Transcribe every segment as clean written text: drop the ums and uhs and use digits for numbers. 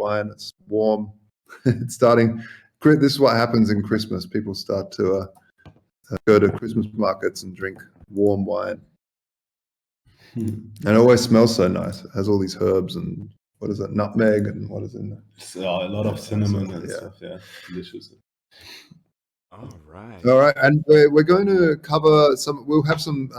wine. It's warm. It's starting. This is what happens in Christmas. People start to go to Christmas markets and drink warm wine. And it always smells so nice. It has all these herbs and what is it, nutmeg and what is in there? So a lot of cinnamon and stuff. Yeah, delicious. All right. All right, and we're going to cover some. We'll have some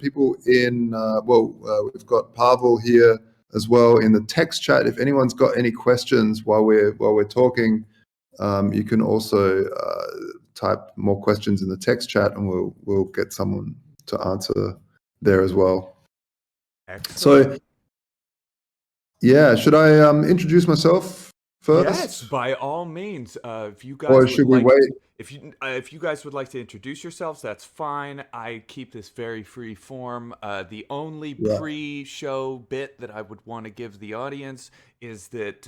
people in. We've got Pavel here as well in the text chat. If anyone's got any questions while we're talking, you can also type more questions in the text chat, and we'll get someone to answer there as well. Excellent. So, yeah, should I introduce myself first? Yes, by all means. If you guys Or should we wait? If you guys would like to introduce yourselves, that's fine. I keep this very free form. The only pre-show bit that I would want to give the audience is that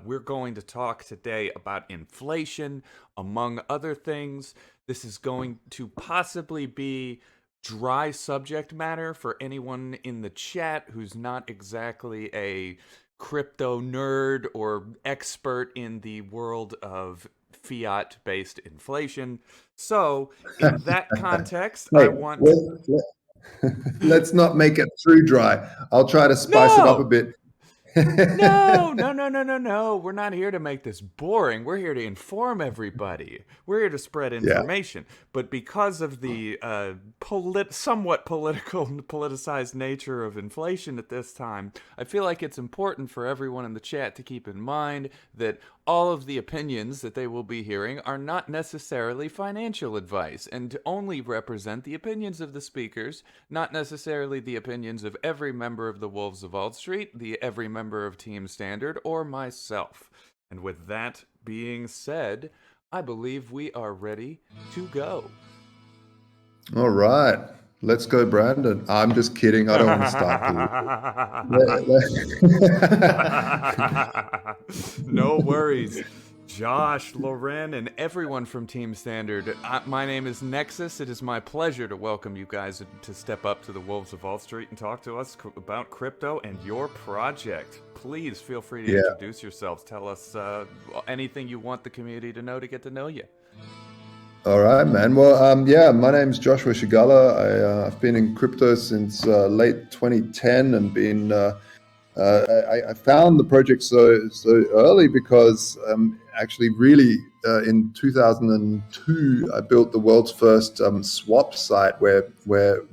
we're going to talk today about inflation, among other things. This is going to possibly be dry subject matter for anyone in the chat who's not exactly a crypto nerd or expert in the world of fiat-based inflation. So, in that context, Let's not make it too dry. I'll try to spice it up a bit. No. We're not here to make this boring. We're here to inform everybody. We're here to spread information. Yeah. But because of the somewhat politicized nature of inflation at this time, I feel like it's important for everyone in the chat to keep in mind that all of the opinions that they will be hearing are not necessarily financial advice and to only represent the opinions of the speakers, not necessarily the opinions of every member of the Wolves of Wall Street, every member of TheStandard, or myself. And with that being said, I believe we are ready to go. All right. Let's go, Brandon. I'm just kidding. I don't want to start. No worries. Josh, Loren, and everyone from TheStandard. My name is Nexus. It is my pleasure to welcome you guys to step up to the Wolves of Wall Street and talk to us about crypto and your project. Please feel free to introduce yourselves. Tell us anything you want the community to know you. All right, man. Well, my name's Joshua Shigala. I've been in crypto since late 2010 and been. I found the project so early because actually, really, in 2002, I built the world's first swap site where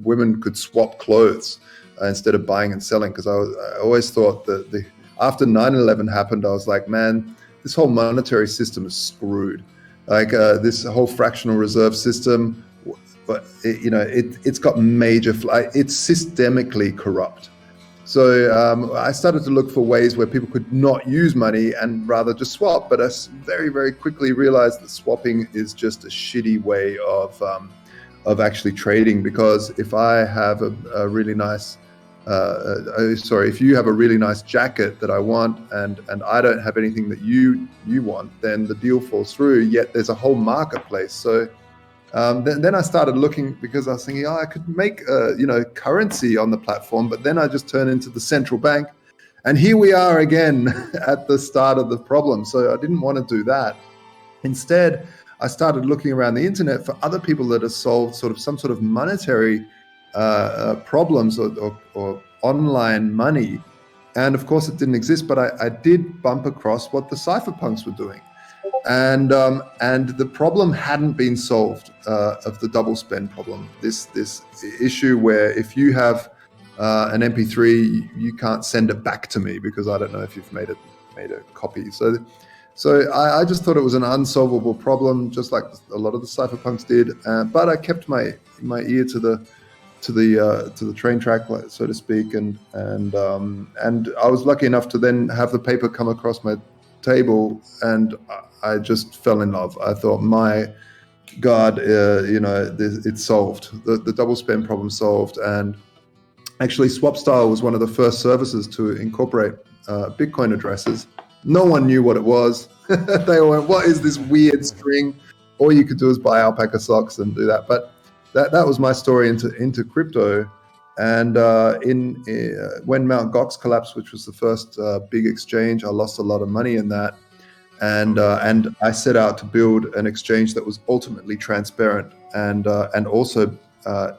women could swap clothes instead of buying and selling. Because I always thought that after 9/11 happened, I was like, man, this whole monetary system is screwed. Like this whole fractional reserve system, but it's got major. It's systemically corrupt. So I started to look for ways where people could not use money and rather just swap. But I very, very quickly realized that swapping is just a shitty way of actually trading. Because if I have a really nice, if you have a really nice jacket that I want and I don't have anything that you want, then the deal falls through. Yet there's a whole marketplace. So then I started looking because I was thinking, I could make currency on the platform, but then I just turned into the central bank, and here we are again at the start of the problem. So I didn't want to do that. Instead, I started looking around the internet for other people that have solved some sort of monetary problems or online money, and of course it didn't exist. But I did bump across what the cypherpunks were doing. And the problem hadn't been solved of the double spend problem. This issue where if you have an MP3, you can't send it back to me because I don't know if you've made a copy. So I just thought it was an unsolvable problem, just like a lot of the cypherpunks did. But I kept my ear to the train track, so to speak, and I was lucky enough to then have the paper come across my table, and I just fell in love. I thought, my God, it's solved. The double spend problem solved. And actually, SwapStyle was one of the first services to incorporate Bitcoin addresses. No one knew what it was. They all went, what is this weird string? All you could do is buy alpaca socks and do that. But that was my story into crypto. And when Mt. Gox collapsed, which was the first big exchange, I lost a lot of money in that. And I set out to build an exchange that was ultimately transparent, and also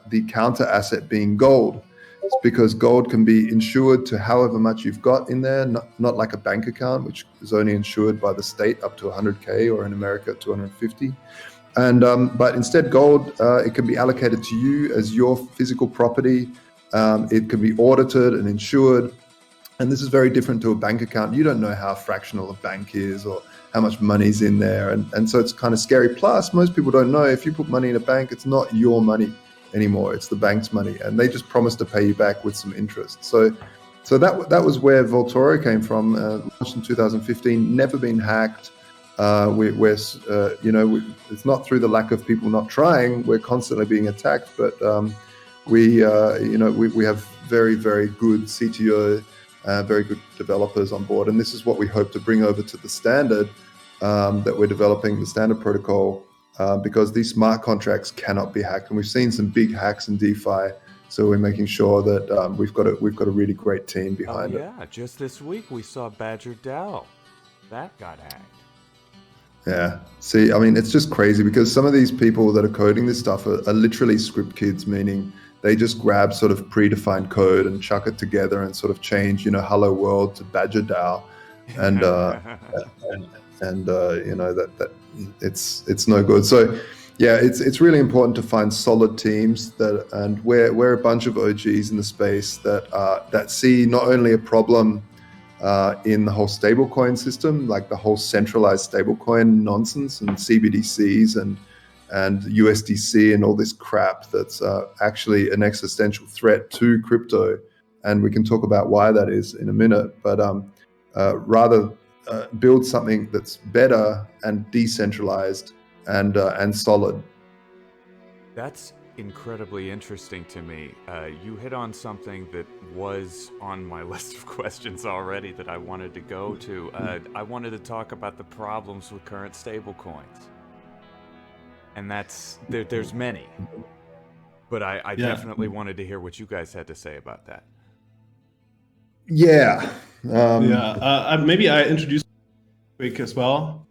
the counter asset being gold. It's because gold can be insured to however much you've got in there, not like a bank account, which is only insured by the state up to 100K, or in America 250. And but instead, gold, it can be allocated to you as your physical property. It can be audited and insured. And this is very different to a bank account. You don't know how fractional a bank is or how much money's in there. And so it's kind of scary. Plus, most people don't know, if you put money in a bank, it's not your money anymore. It's the bank's money. And they just promise to pay you back with some interest. So that was where Voltoro came from, launched in 2015, never been hacked. It's not through the lack of people not trying. We're constantly being attacked, but we have very, very good CTO, very good developers on board, and this is what we hope to bring over to the standard that we're developing, the standard protocol, because these smart contracts cannot be hacked, and we've seen some big hacks in DeFi. So we're making sure that we've got a really great team behind it. Yeah, just this week we saw MakerDAO. That got hacked. Yeah. See, I mean, it's just crazy because some of these people that are coding this stuff are literally script kids, meaning they just grab sort of predefined code and chuck it together and sort of change, hello world to MakerDAO, and that it's no good. So yeah, it's really important to find solid teams and we're a bunch of OGs in the space that see not only a problem in the whole stablecoin system, like the whole centralized stablecoin nonsense and CBDCs and USDC and all this crap that's actually an existential threat to crypto, and we can talk about why that is in a minute. But rather build something that's better and decentralized and solid. That's incredibly interesting to me. You hit on something that was on my list of questions already that I wanted to go to. I wanted to talk about the problems with current stablecoins. And there's many. But I definitely wanted to hear what you guys had to say about that. Yeah. Maybe I introduce quick as well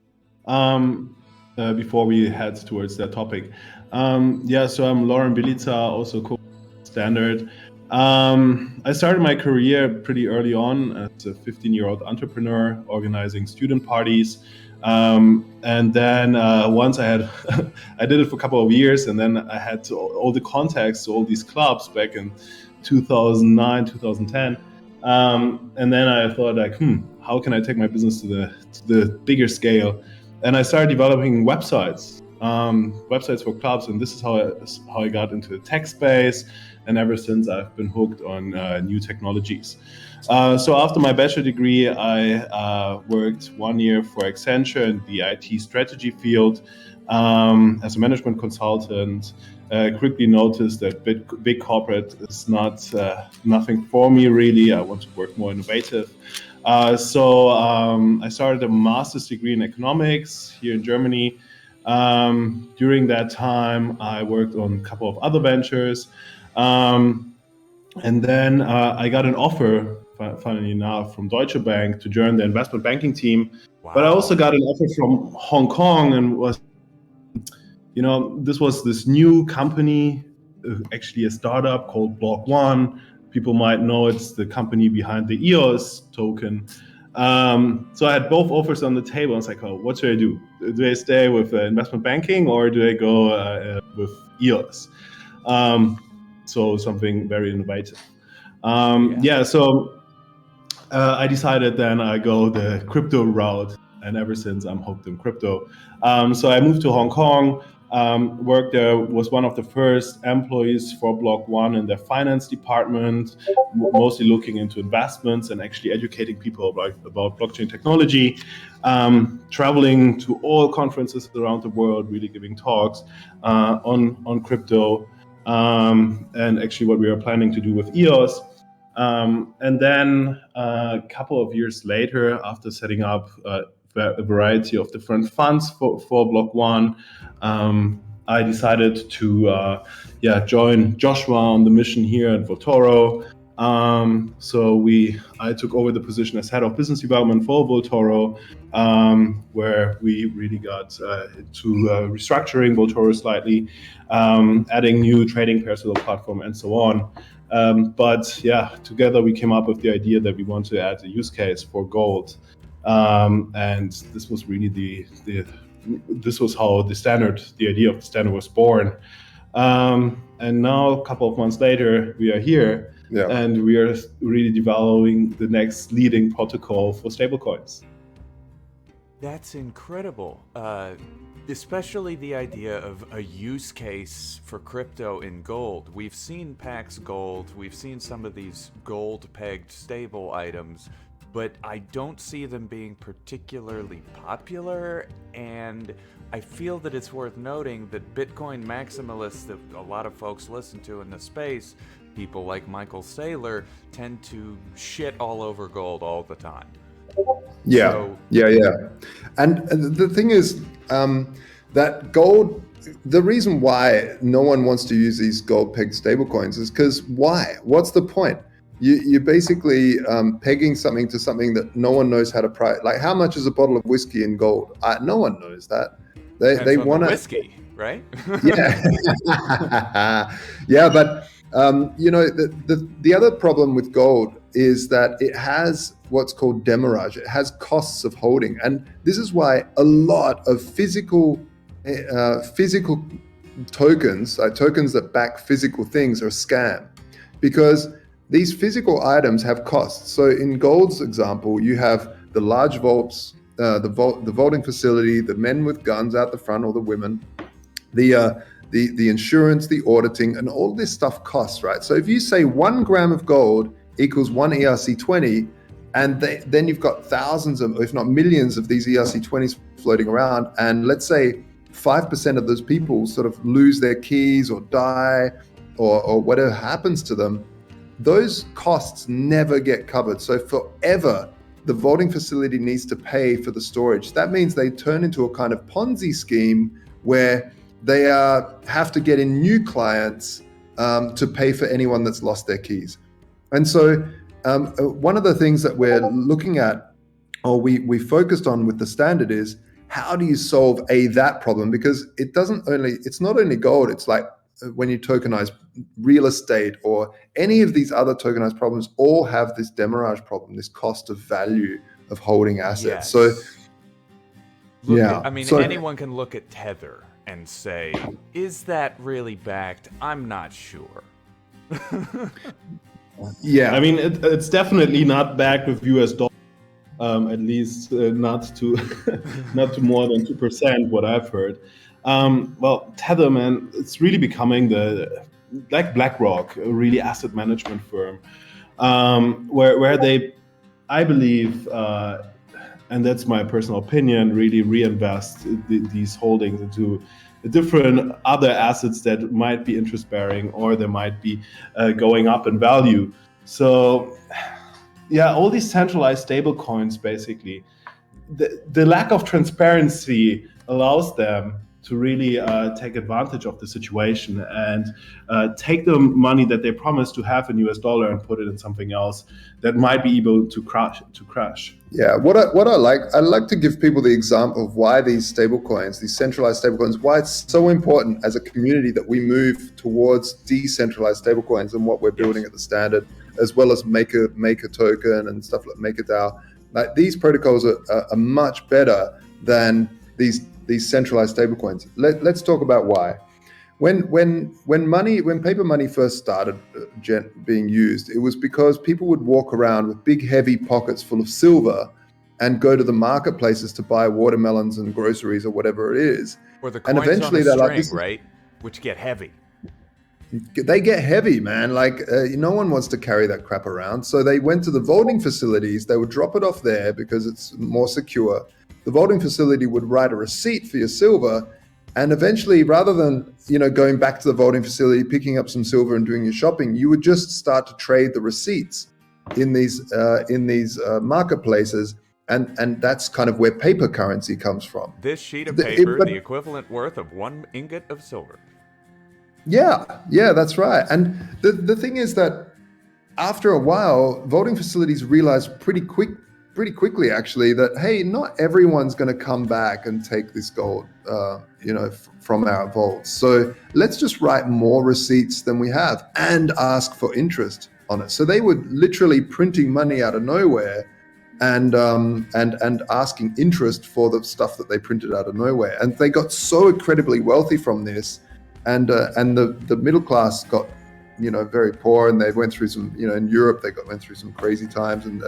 before we head towards that topic. So I'm Lauren Belitza, also co-standard. I started my career pretty early on as a 15-year-old entrepreneur organizing student parties. And then once I had, I did it for a couple of years, and then I had all the contacts to all these clubs back in 2009, 2010. And then I thought how can I take my business to the bigger scale? And I started developing websites for clubs, and this is how I got into the tech space. And ever since, I've been hooked on new technologies. So after my bachelor degree, I worked 1 year for Accenture in the IT strategy field as a management consultant. Quickly noticed that big corporate is nothing for me really. I want to work more innovative. So I started a master's degree in economics here in Germany. During that time, I worked on a couple of other ventures. And then I got an offer, funnily enough, from Deutsche Bank to join the investment banking team. Wow. But I also got an offer from Hong Kong, and this was this new company, actually a startup called Block One. People might know it's the company behind the EOS token. So I had both offers on the table. I was like, what should I do? Do I stay with investment banking, or do I go with EOS? So something very innovative. So I decided then I go the crypto route, and ever since I'm hooked in crypto. So I moved to Hong Kong, worked there, was one of the first employees for Block One in their finance department, mostly looking into investments and actually educating people about blockchain technology, traveling to all conferences around the world, really giving talks on crypto. And actually what we are planning to do with EOS. And then a couple of years later, after setting up a variety of different funds for Block One, I decided to join Joshua on the mission here at Voltoro. I took over the position as head of business development for Voltoro, where we really got to restructuring Voltoro slightly, adding new trading pairs to the platform and so on. Together we came up with the idea that we want to add a use case for gold. And this was really this was how the idea of the standard was born. And now, a couple of months later, we are here, and we are really developing the next leading protocol for stablecoins. That's incredible. Especially the idea of a use case for crypto in gold. We've seen Pax Gold, we've seen some of these gold-pegged stable items, but I don't see them being particularly popular, and I feel that it's worth noting that Bitcoin maximalists that a lot of folks listen to in the space, people like Michael Saylor, tend to shit all over gold all the time. Yeah. And the thing is that gold, the reason why no one wants to use these gold-pegged stablecoins is because why? What's the point? You're basically pegging something to something that no one knows how to price. Like, how much is a bottle of whiskey in gold? No one knows that. They want whiskey, right? Yeah, but the other problem with gold is that it has what's called demurrage. It has costs of holding, and this is why a lot of physical tokens, tokens that back physical things, are a scam, because these physical items have costs. So in gold's example, you have the large vaults, the vaulting facility, the men with guns out the front, or the women, the insurance, the auditing, and all this stuff costs, right? So if you say 1 gram of gold equals 1 ERC20, and then you've got thousands of, if not millions of these ERC20s floating around, and let's say 5% of those people sort of lose their keys or die or whatever happens to them, those costs never get covered. So forever, the vaulting facility needs to pay for the storage. That means they turn into a kind of Ponzi scheme where they have to get in new clients to pay for anyone that's lost their keys. And so one of the things that we're looking at, or we focused on with the standard, is how do you solve that problem? Because it's not only gold, it's like when you tokenize real estate or any of these other tokenized problems, all have this demurrage problem, this cost of value of holding assets. Yes. So anyone can look at Tether and say, is that really backed? I'm not sure. Yeah, I mean, it's definitely not backed with US dollars, at least not to more than 2%, what I've heard. Well, Tether, man, it's really becoming like BlackRock, a really asset management firm, where they, I believe, and that's my personal opinion, really reinvest these holdings into different other assets that might be interest bearing, or they might be going up in value. So yeah, all these centralized stable coins, basically, the lack of transparency allows them to really take advantage of the situation and take the money that they promised to have in US dollar and put it in something else that might be able to crash. Yeah, what I like to give people the example of why these stablecoins, these centralized stablecoins, why it's so important as a community that we move towards decentralized stablecoins and what we're building at the Standard, as well as Maker token and stuff like MakerDAO. Like, these protocols are much better than these centralized stablecoins. Let's talk about why. When paper money first started being used, it was because people would walk around with big heavy pockets full of silver and go to the marketplaces to buy watermelons and groceries or whatever it is. Or the coins on the string, right? Which get heavy. They get heavy, man. Like, no one wants to carry that crap around. So they went to the vaulting facilities. They would drop it off there because it's more secure. The vaulting facility would write a receipt for your silver, and eventually, rather than going back to the vaulting facility, picking up some silver and doing your shopping, you would just start to trade the receipts in these marketplaces, and that's kind of where paper currency comes from. This sheet of paper, the equivalent worth of 1 ingot of silver. Yeah, that's right. And the thing is that after a while, voting facilities realized pretty quickly, actually, that, hey, not everyone's going to come back and take this gold, from our vaults. So let's just write more receipts than we have and ask for interest on it. So they were literally printing money out of nowhere and asking interest for the stuff that they printed out of nowhere. And they got so incredibly wealthy from this, and the middle class got very poor, and they went through some, in Europe went through some crazy times, and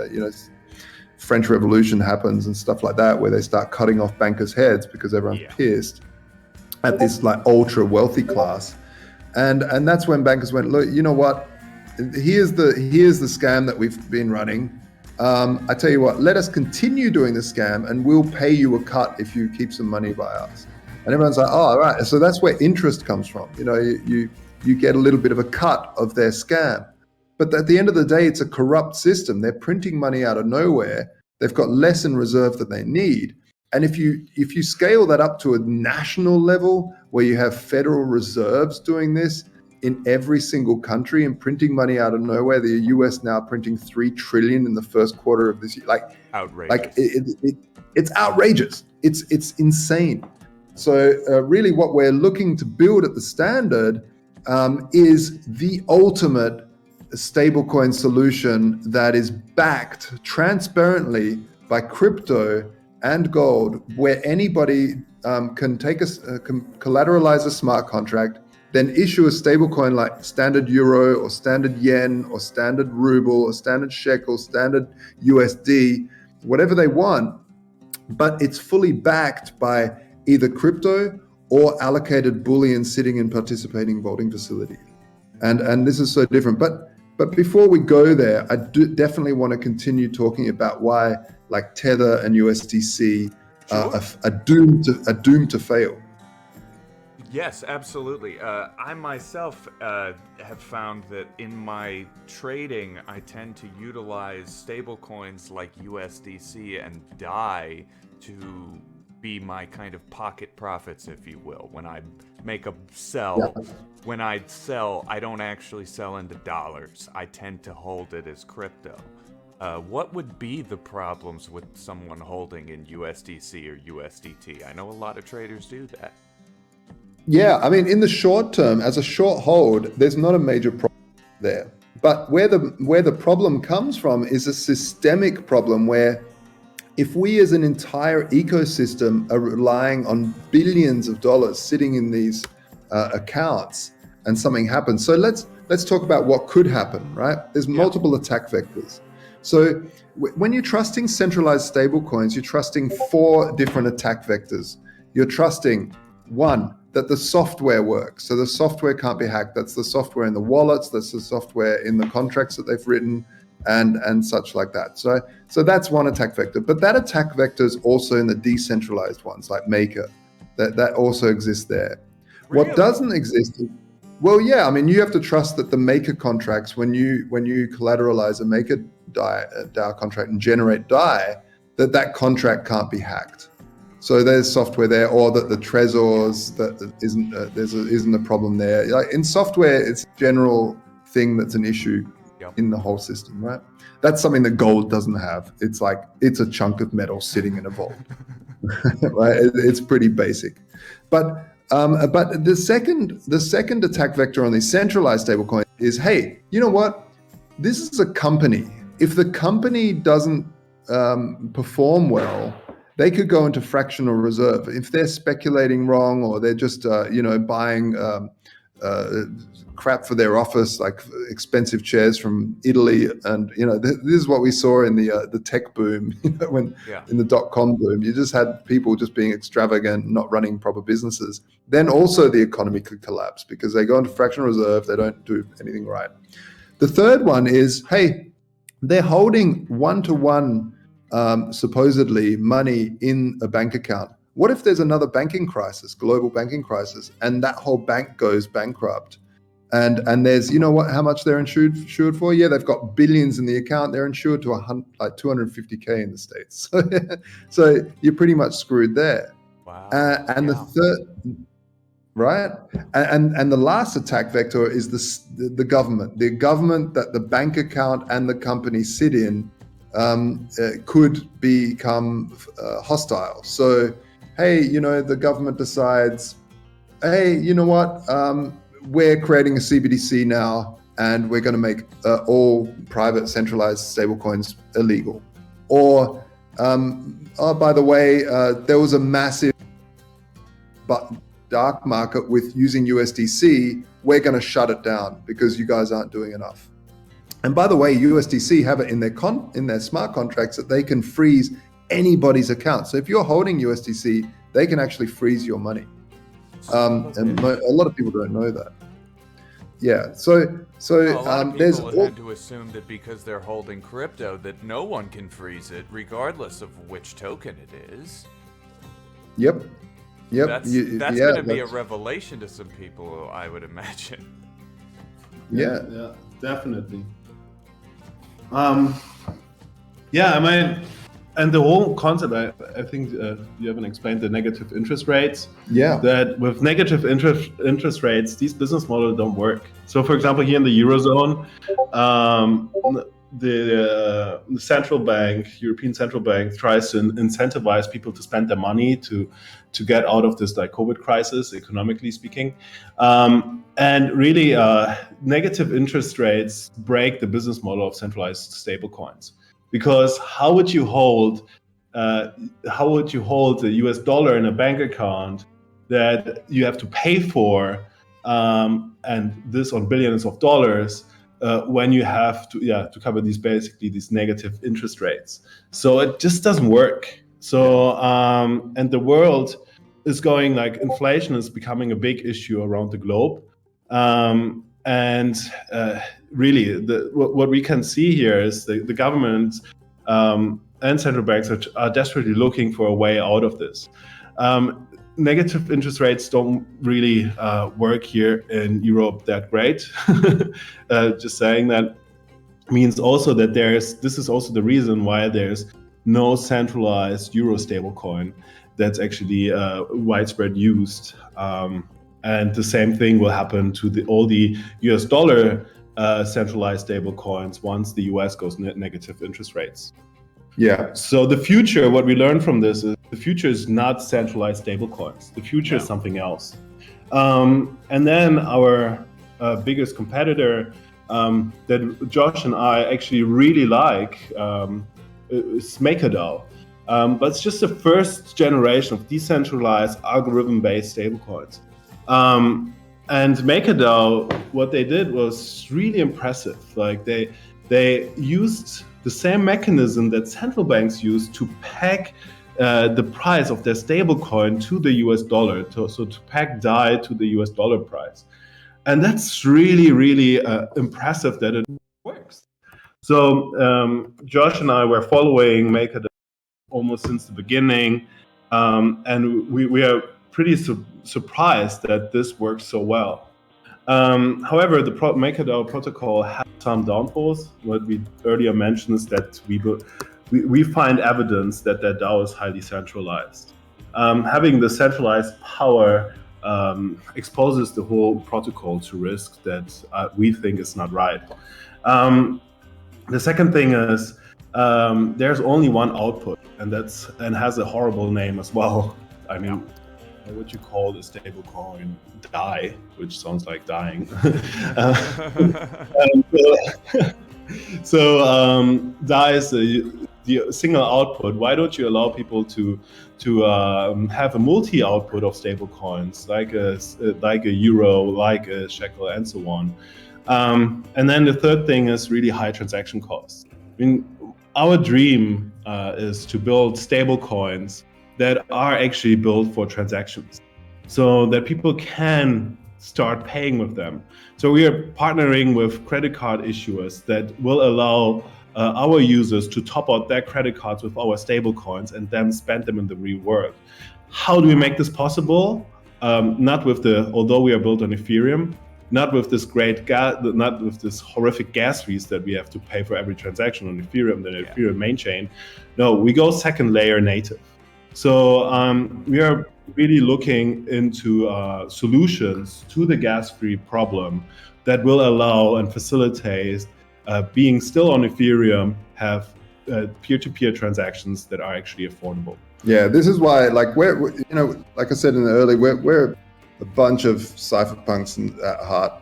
French Revolution happens and stuff like that, where they start cutting off bankers' heads because everyone's pissed at this like ultra wealthy class, and that's when bankers went, look, you know what? Here's the scam that we've been running. I tell you what, let us continue doing the scam, and we'll pay you a cut if you keep some money by us. And everyone's like, oh, all right. So that's where interest comes from. You get a little bit of a cut of their scam. But at the end of the day, it's a corrupt system. They're printing money out of nowhere. They've got less in reserve than they need. And if you scale that up to a national level, where you have federal reserves doing this in every single country and printing money out of nowhere, the US now printing $3 trillion in the first quarter of this year, outrageous. Like it's outrageous. It's insane. So really, what we're looking to build at the Standard is the ultimate stablecoin solution that is backed transparently by crypto and gold, where anybody can collateralize a smart contract, then issue a stablecoin like standard euro or standard yen or standard ruble or standard shekel, standard USD, whatever they want, but it's fully backed by either crypto or allocated bullion sitting in participating voting facilities. And this is so different. But before we go there, I definitely want to continue talking about why like Tether and USDC are doomed to fail. Yes, absolutely. I myself have found that in my trading, I tend to utilize stable coins like USDC and DAI to be my kind of pocket profits, if you will. When I make a sell, when I sell, I don't actually sell into dollars. I tend to hold it as crypto. What would be the problems with someone holding in USDC or USDT? I know a lot of traders do that. Yeah, I mean, in the short term, as a short hold, there's not a major problem there. But where the problem comes from is a systemic problem, where if we as an entire ecosystem are relying on billions of dollars sitting in these accounts and something happens. So let's talk about what could happen, right? There's multiple attack vectors. So when you're trusting centralized stablecoins, you're trusting 4 different attack vectors. You're trusting, 1, that the software works. So the software can't be hacked. That's the software in the wallets. That's the software in the contracts that they've written and such like that. So that's one attack vector. But that attack vector is also in the decentralized ones like Maker. That also exists there. Really? What doesn't exist, well, yeah, I mean, you have to trust that the Maker contracts, when you collateralize a MakerDAO contract and generate DAI, that contract can't be hacked. So there's software there, or that the Trezors, that isn't a problem there. Like in software, it's a general thing that's an issue in the whole system, right? That's something that gold doesn't have. It's like, it's a chunk of metal sitting in a vault, right? It's pretty basic. But the second attack vector on the centralized stablecoin is, hey, you know what? This is a company. If the company doesn't perform well, they could go into fractional reserve. If they're speculating wrong, or they're just buying crap for their office, like expensive chairs from Italy, and this is what we saw in the tech boom, in the .com boom. You just had people just being extravagant, not running proper businesses. Then also the economy could collapse because they go into fractional reserve. They don't do anything right. The third one is, hey, they're holding one-to-one supposedly money in a bank account. What if there's another banking crisis, global banking crisis, and that whole bank goes bankrupt? And there's, you know what, how much they're insured for? Yeah, they've got billions in the account. They're insured to like 250K in the States. So you're pretty much screwed there. Wow. And the third, right? And the last attack vector is the government. The government that the bank account and the company sit in could become hostile. So, hey, you know, the government decides, hey, you know what? We're creating a CBDC now, and we're going to make all private centralized stablecoins illegal. Or, oh, by the way, there was a massive dark market with using USDC. We're going to shut it down because you guys aren't doing enough. And by the way, USDC have it in their smart contracts that they can freeze anybody's account. So if you're holding USDC, they can actually freeze your money. And a lot of people don't know that. Yeah, so a lot of people had to assume that because they're holding crypto that no one can freeze it, regardless of which token it is. Yep. That's going to be a revelation to some people, I would imagine. Yeah, definitely. Yeah, I mean, and the whole concept, I think you haven't explained the negative interest rates. Yeah. That with negative interest rates, these business models don't work. So, for example, here in the Eurozone, the central bank, European Central Bank, tries to incentivize people to spend their money to get out of this like COVID crisis, economically speaking. And really, negative interest rates break the business model of centralized stablecoins. Because how would you hold the US dollar in a bank account that you have to pay for, and this on billions of dollars, when you have to cover these negative interest rates? So it just doesn't work. So and the world is going, like, inflation is becoming a big issue around the globe. And really, what we can see here is the government and central banks are desperately looking for a way out of this. Negative interest rates don't really work here in Europe that great. Just saying that means also that this is also the reason why there's no centralized euro stablecoin that's actually widespread used. And the same thing will happen to all the US dollar centralized stable coins once the US goes negative interest rates. Yeah. So the future, what we learned from this is the future is not centralized stable coins. The future is something else. And then our biggest competitor that Josh and I actually really like is MakerDAO. But it's just the first generation of decentralized algorithm-based stablecoins. And MakerDAO, what they did was really impressive. Like they used the same mechanism that central banks use to peg the price of their stablecoin to the US dollar, so to peg DAI to the US dollar price. And that's really, really impressive that it works. So Josh and I were following MakerDAO almost since the beginning, and we are pretty surprised that this works so well. However, the MakerDAO protocol has some downfalls. What we earlier mentioned is that we find evidence that their DAO is highly centralized. Having the centralized power exposes the whole protocol to risk that we think is not right. The second thing is there's only one output, and has a horrible name as well. I mean, what you call the stablecoin DAI, which sounds like dying. So DAI is the single output. Why don't you allow people to have a multi-output of stablecoins, like a euro, like a shekel, and so on? And then the third thing is really high transaction costs. I mean, our dream is to build stablecoins that are actually built for transactions, so that people can start paying with them. So we are partnering with credit card issuers that will allow our users to top out their credit cards with our stablecoins and then spend them in the real world. How do we make this possible? Not with although we are built on Ethereum, not with this not with this horrific gas fees that we have to pay for every transaction on Ethereum, the Ethereum main chain. No, we go second layer native. So we are really looking into solutions to the gas-free problem that will allow and facilitate being still on Ethereum, have peer-to-peer transactions that are actually affordable. Yeah, this is why, like, like I said in the early, we're a bunch of cypherpunks at heart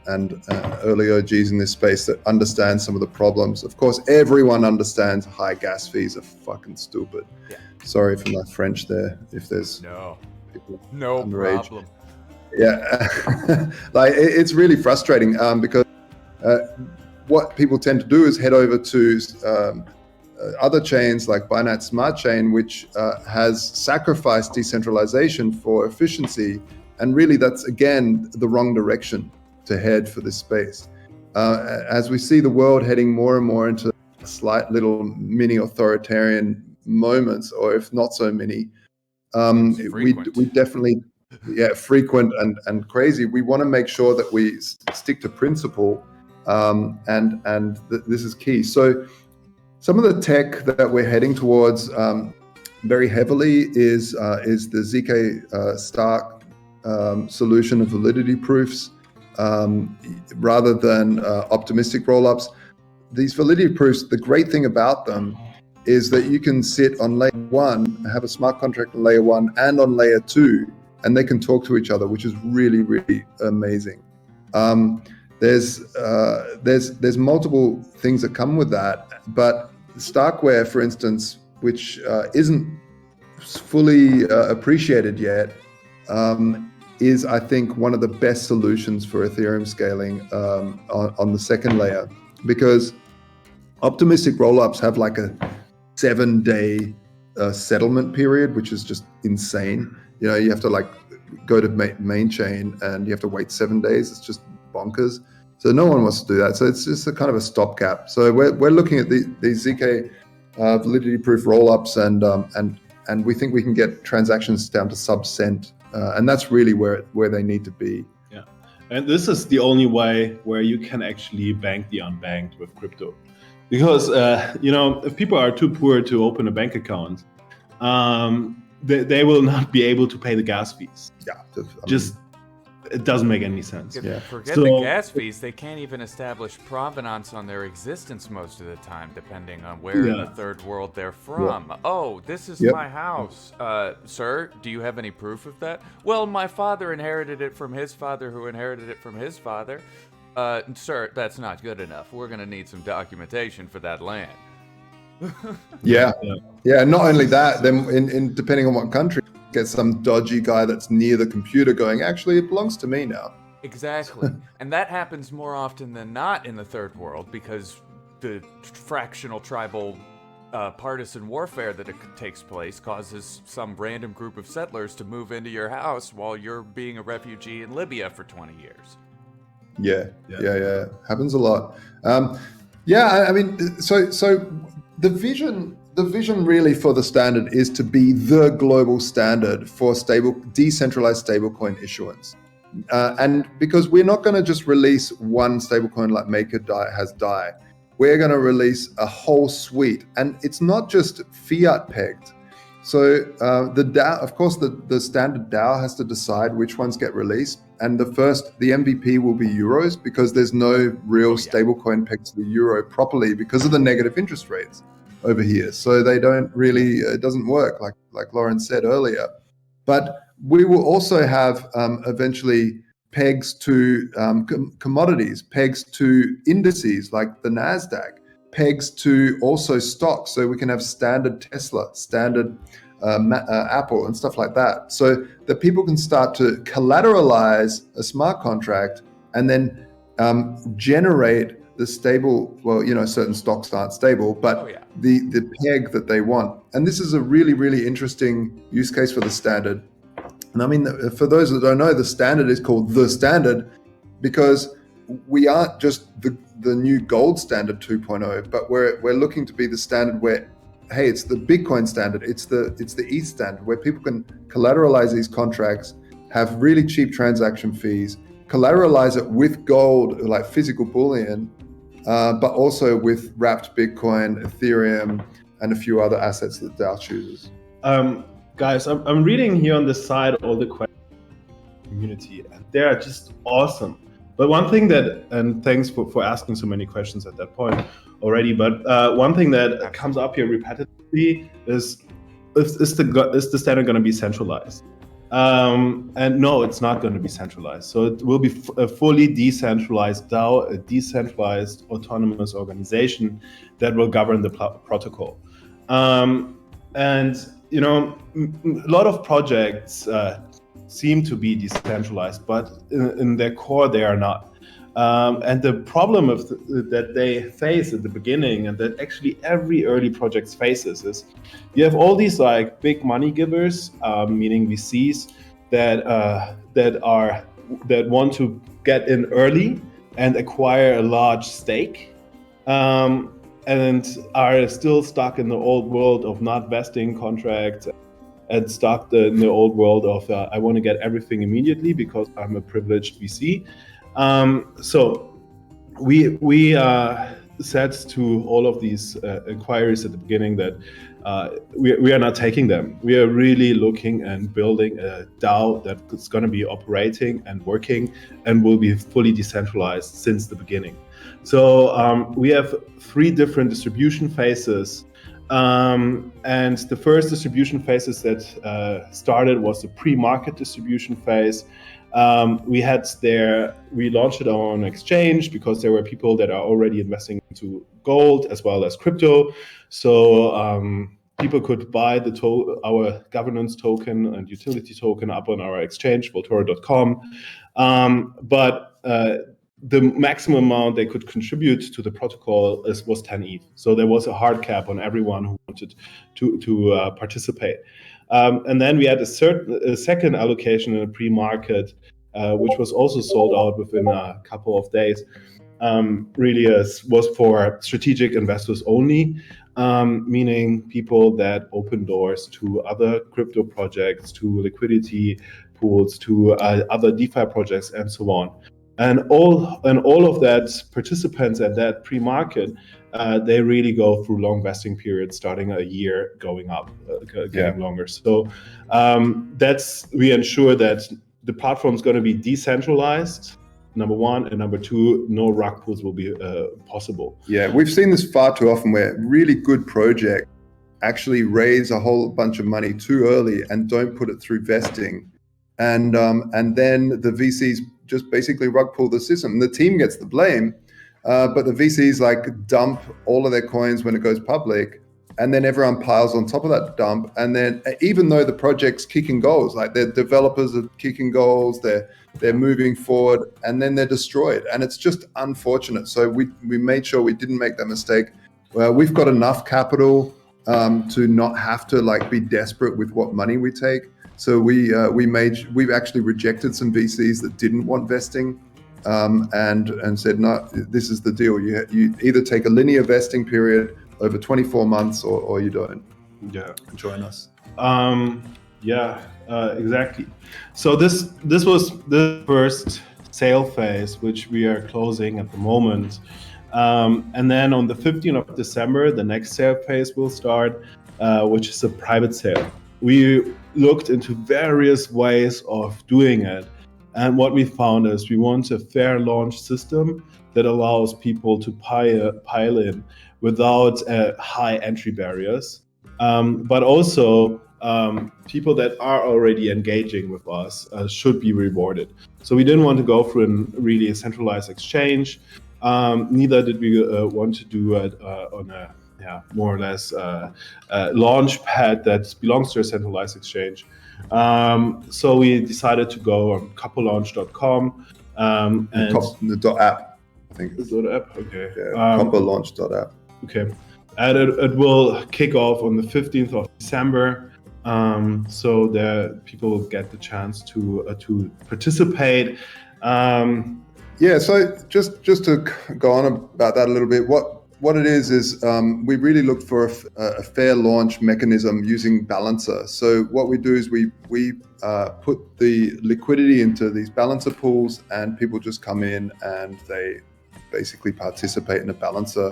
and early OGs in this space that understand some of the problems. Of course, everyone understands high gas fees are fucking stupid. Yeah. Sorry for my French there, if there's people underage. Problem. Yeah, like it's really frustrating because what people tend to do is head over to other chains like Binance Smart Chain, which has sacrificed decentralization for efficiency. And really, that's, again, the wrong direction to head for this space. As we see the world heading more and more into slight little mini authoritarian moments, or if not so many, we definitely, frequent and crazy. We want to make sure that we stick to principle, and this is key. So some of the tech that we're heading towards very heavily is the ZK Stark solution of validity proofs rather than optimistic rollups. These validity proofs, the great thing about them is that you can sit on layer 1, have a smart contract on layer 1 and on layer 2, and they can talk to each other, which is really, really amazing. There's multiple things that come with that, but Starkware, for instance, which isn't fully appreciated yet, is, I think, one of the best solutions for Ethereum scaling on the second layer, because optimistic rollups have like a 7-day settlement period, which is just insane. You know, you have to like go to main chain and you have to wait 7 days. It's just bonkers. So no one wants to do that. So it's just a kind of a stopgap. So we're looking at these ZK validity proof rollups, and we think we can get transactions down to sub-cent. And that's really where they need to be. Yeah, and this is the only way where you can actually bank the unbanked with crypto, because if people are too poor to open a bank account, they will not be able to pay the gas fees. Yeah, it doesn't make any sense. Forget the gas fees. They can't even establish provenance on their existence most of the time, depending on where in the third world they're from. Yeah. Oh, this is my house. Sir, do you have any proof of that? Well, my father inherited it from his father, who inherited it from his father. Sir, that's not good enough. We're going to need some documentation for that land. Yeah. Not only that, then in depending on what country, get some dodgy guy that's near the computer going, actually, it belongs to me now. Exactly. And that happens more often than not in the third world, because the fractional tribal partisan warfare that takes place causes some random group of settlers to move into your house while you're being a refugee in Libya for 20 years. Yeah. Happens a lot. I mean, so the vision really for the standard is to be the global standard for decentralized stablecoin issuance. And because we're not going to just release one stablecoin like MakerDAO has DAI, we're going to release a whole suite. And it's not just fiat pegged. So the DAO, of course, the standard DAO has to decide which ones get released. And the MVP will be euros, because there's no real stablecoin pegged to the euro properly because of the negative interest rates over here. So they don't really, it doesn't work like Lauren said earlier. But we will also have eventually pegs to commodities, pegs to indices like the NASDAQ, pegs to also stocks. So we can have standard Tesla, standard Apple and stuff like that. So that people can start to collateralize a smart contract and then generate the stable, certain stocks aren't stable, but the peg that they want. And this is a really, really interesting use case for the standard. And I mean, for those that don't know, the standard is called TheStandard because we aren't just the new gold standard 2.0, but we're looking to be the standard where, hey, it's the Bitcoin standard, it's the ETH standard, where people can collateralize these contracts, have really cheap transaction fees, collateralize it with gold, like physical bullion, but also with wrapped Bitcoin, Ethereum, and a few other assets that DAO chooses. Guys, I'm reading here on the side all the questions from the community, and they are just awesome. But one thing that, and thanks for asking so many questions at that point already, but one thing that comes up here repetitively is the standard going to be centralized? And no, it's not going to be centralized. So it will be a fully decentralized DAO, a decentralized autonomous organization that will govern the protocol. And you know, a lot of projects seem to be decentralized, but in their core they are not. And the problem that they face at the beginning, and that actually every early project faces, is you have all these like big money givers, meaning VCs, that want to get in early and acquire a large stake, and are still stuck in the old world of not vesting contracts, and stuck in the old world of I want to get everything immediately because I'm a privileged VC. So we said to all of these inquiries at the beginning that we are not taking them. We are really looking and building a DAO that's going to be operating and working and will be fully decentralized since the beginning. So we have 3 different distribution phases. And the first distribution phases that started was the pre-market distribution phase. We launched it on exchange because there were people that are already investing into gold as well as crypto. So people could buy our governance token and utility token up on our exchange, Voltoro.com. But the maximum amount they could contribute to the protocol was 10 ETH. So there was a hard cap on everyone who wanted to participate. And then we had a second allocation in a pre-market, which was also sold out within a couple of days. Really was for strategic investors only, meaning people that open doors to other crypto projects, to liquidity pools, to other DeFi projects, and so on. And all of that participants at that pre-market, they really go through long vesting periods, starting a year, going up, getting longer. So we ensure that the platform is going to be decentralized, number one, and number two, no rug pulls will be possible. Yeah, we've seen this far too often where really good projects actually raise a whole bunch of money too early and don't put it through vesting, and then the VCs just basically rug pull the system. The team gets the blame, but the VCs like dump all of their coins when it goes public, and then everyone piles on top of that dump. And then even though the project's kicking goals, like their developers are kicking goals, they're moving forward, and then they're destroyed. And it's just unfortunate. So we made sure we didn't make that mistake. We've got enough capital to not have to like be desperate with what money we take. So we've actually rejected some VCs that didn't want vesting, and said, no, this is the deal. You either take a linear vesting period over 24 months or you don't. Yeah, join us. Exactly. So this was the first sale phase, which we are closing at the moment. And then on the 15th of December, the next sale phase will start, which is a private sale. We looked into various ways of doing it. And what we found is we want a fair launch system that allows people to pile in without high entry barriers. But also people that are already engaging with us should be rewarded. So we didn't want to go through a really centralized exchange. Neither did we want to do it on a more or less launch pad that belongs to a centralized exchange. So we decided to go on copperlaunch.com and the .app, I think. Is it app? Okay. Yeah, copperlaunch.app. Okay. And it will kick off on the 15th of December. So that people get the chance to participate. So just to go on about that a little bit, what it is we really look for a fair launch mechanism using Balancer. So what we do is we put the liquidity into these Balancer pools, and people just come in and they basically participate in a Balancer.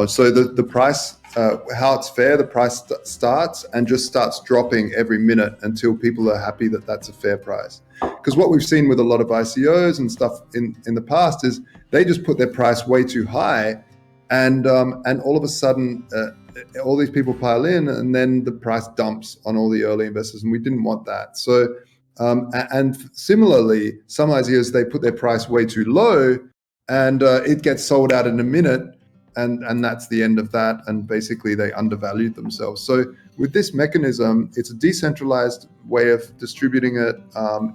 So the price, how it's fair, the price starts and just starts dropping every minute until people are happy that that's a fair price. Because what we've seen with a lot of ICOs and stuff in the past is they just put their price way too high, and all of a sudden all these people pile in, and then the price dumps on all the early investors, and we didn't want that. So and similarly, some ICOs, they put their price way too low, and it gets sold out in a minute. And that's the end of that. And basically they undervalued themselves. So with this mechanism, it's a decentralized way of distributing it.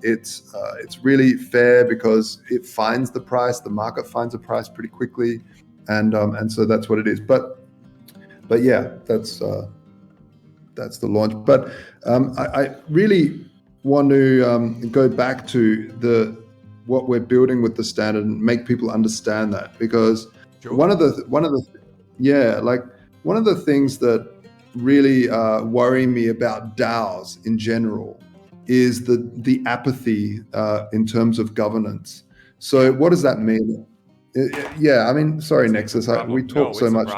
It's really fair because it finds the price. The market finds a price pretty quickly, and so that's what it is. But yeah, that's the launch. But I really want to go back to what we're building with the standard and make people understand that, because Sure. One of the things that really worry me about DAOs in general is the apathy in terms of governance. So what does that mean? Yeah, I mean, sorry, Nexus, we talk so much.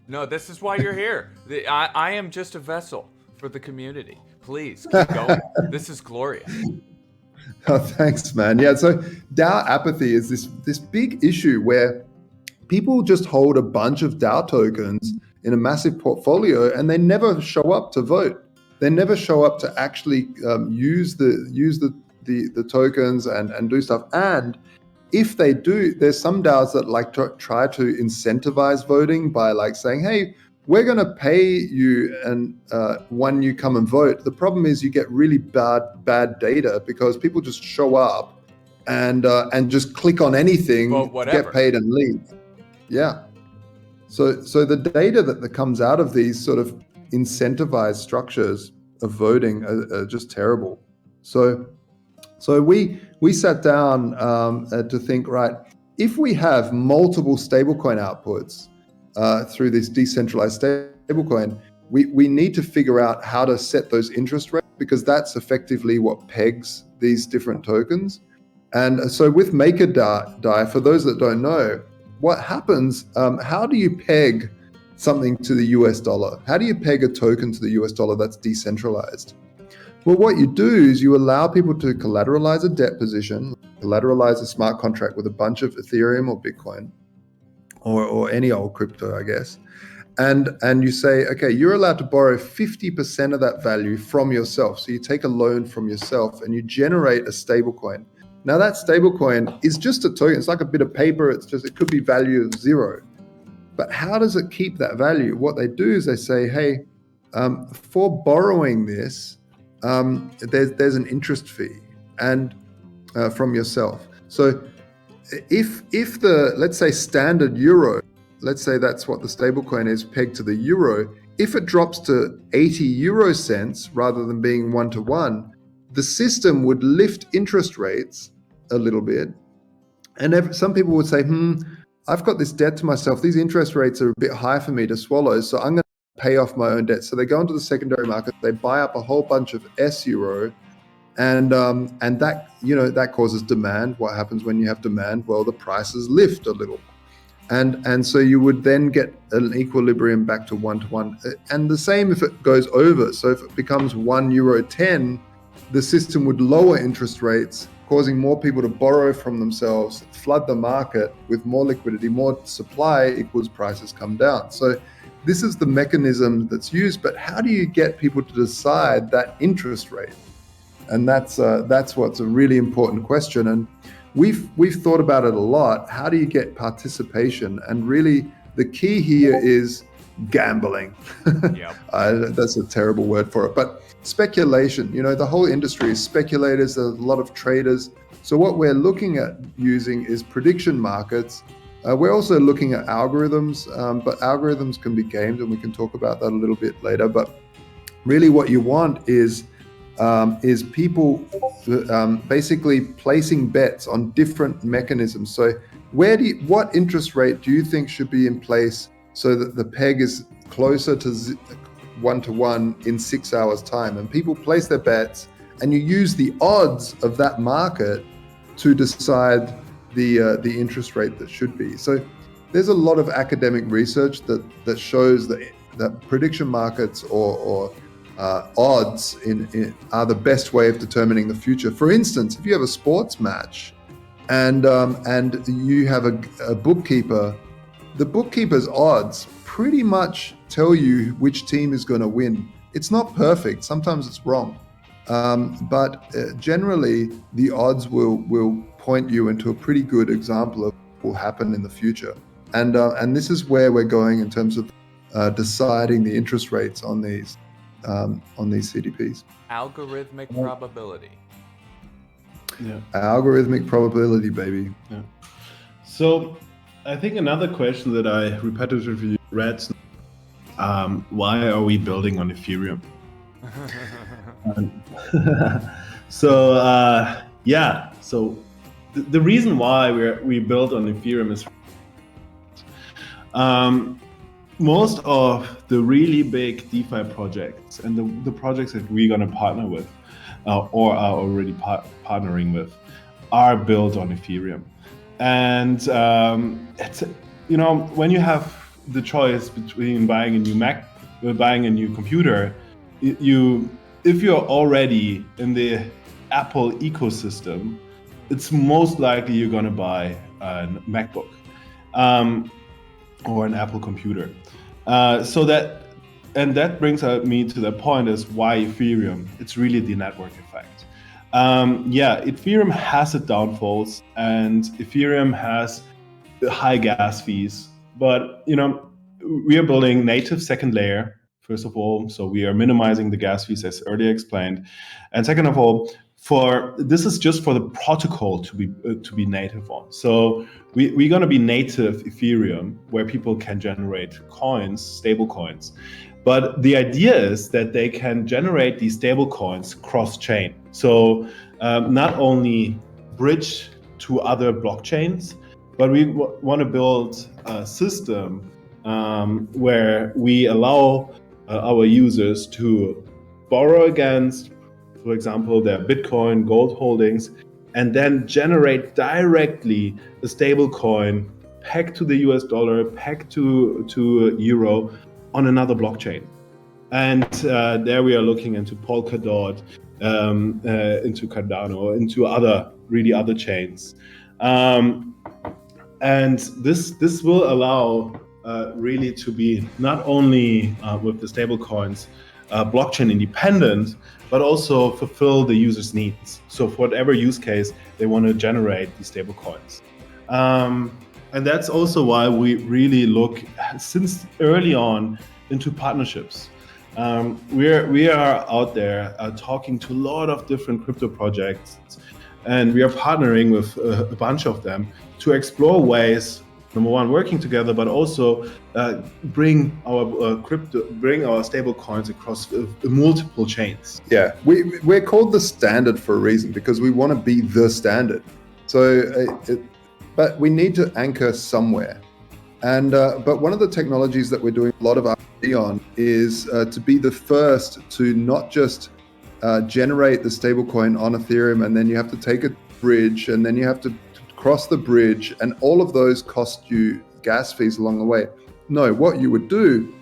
No, this is why you're here. I am just a vessel for the community. Please keep going. This is glorious. Oh, thanks, man. Yeah, so DAO apathy is this big issue where people just hold a bunch of DAO tokens in a massive portfolio, and they never show up to vote. They never show up to actually use the tokens and do stuff. And if they do, there's some DAOs that like to try to incentivize voting by like saying, "Hey, we're going to pay you and when you come and vote." The problem is you get really bad data because people just show up and just click on anything, get paid, and leave. Yeah. So the data that comes out of these sort of incentivized structures of voting are just terrible. So we sat down to think, right, if we have multiple stablecoin outputs through this decentralized stablecoin, we need to figure out how to set those interest rates, because that's effectively what pegs these different tokens. And so with MakerDAO, for those that don't know, what happens, how do you peg something to the US dollar? How do you peg a token to the US dollar that's decentralized? Well, what you do is you allow people to collateralize a debt position, collateralize a smart contract with a bunch of Ethereum or Bitcoin, or any old crypto, I guess. And you say, okay, you're allowed to borrow 50% of that value from yourself. So you take a loan from yourself and you generate a stable coin. Now that stablecoin is just a token. It's like a bit of paper. It could be value of 0. But how does it keep that value? What they do is they say, hey, for borrowing this, there's an interest fee and from yourself. So if the, let's say, standard euro, let's say that's what the stablecoin is pegged to the euro, if it drops to 80 euro cents rather than being 1-to-1, the system would lift interest rates a little bit. And some people would say, I've got this debt to myself. These interest rates are a bit high for me to swallow, so I'm going to pay off my own debt. So they go into the secondary market, they buy up a whole bunch of S euro, and that, that causes demand. What happens when you have demand? Well, the prices lift a little. And so you would then get an equilibrium back to 1-to-1. And the same if it goes over. So if it becomes €1.10, the system would lower interest rates, causing more people to borrow from themselves, flood the market with more liquidity, more supply equals prices come down. So this is the mechanism that's used, but how do you get people to decide that interest rate? And that's what's a really important question. And we've thought about it a lot. How do you get participation? And really the key here is gambling. Yep. That's a terrible word for it, but speculation. The whole industry is speculators. There's a lot of traders. So what we're looking at using is prediction markets. We're also looking at algorithms, but algorithms can be gamed, and we can talk about that a little bit later. But really what you want is people basically placing bets on different mechanisms. So what interest rate do you think should be in place so that the peg is closer to 1-to-1 in 6 hours time, and people place their bets, and you use the odds of that market to decide the interest rate that should be. So there's a lot of academic research that shows that prediction markets or odds are the best way of determining the future. For instance, if you have a sports match and you have a bookkeeper, the bookkeeper's odds pretty much tell you which team is going to win. It's not perfect. Sometimes it's wrong. But generally, the odds will point you into a pretty good example of what will happen in the future. And this is where we're going in terms of deciding the interest rates on these CDPs. Algorithmic probability. Yeah. Algorithmic probability, baby. Yeah. So I think another question that I repetitively read, why are we building on Ethereum? So the reason why we built on Ethereum is most of the really big DeFi projects and the projects that we're going to partner with or are already partnering with are built on Ethereum. And it's, when you have the choice between buying a new Mac, buying a new computer, if you're already in the Apple ecosystem, it's most likely you're going to buy a MacBook or an Apple computer. That brings me to the point is why Ethereum. It's really the network effect. Ethereum has its downfalls, and Ethereum has high gas fees. But we are building native second layer, first of all, so we are minimizing the gas fees as earlier explained, and second of all, this is just for the protocol to be native on. So we're going to be native Ethereum, where people can generate coins, stable coins. But the idea is that they can generate these stable coins cross-chain. So not only bridge to other blockchains, but we want to build a system where we allow our users to borrow against, for example, their Bitcoin, gold holdings, and then generate directly a stable coin pegged to the US dollar, pegged to euro on another blockchain. And there we are looking into Polkadot, into Cardano, into other chains. And this will allow really to be not only with the stable coins blockchain independent, but also fulfill the user's needs. So for whatever use case they want to generate these stable coins. And that's also why we really look since early on into partnerships. We are out there talking to a lot of different crypto projects, and we are partnering with a bunch of them to explore ways, number one, working together, but also bring our stable coins across multiple chains. Yeah, we're called TheStandard for a reason, because we want to be the standard. So, but we need to anchor somewhere. And but one of the technologies that we're doing a lot of R&D on is to be the first to not just generate the stablecoin on Ethereum, and then you have to take a bridge, and then you have to cross the bridge, and all of those cost you gas fees along the way. No, what you would do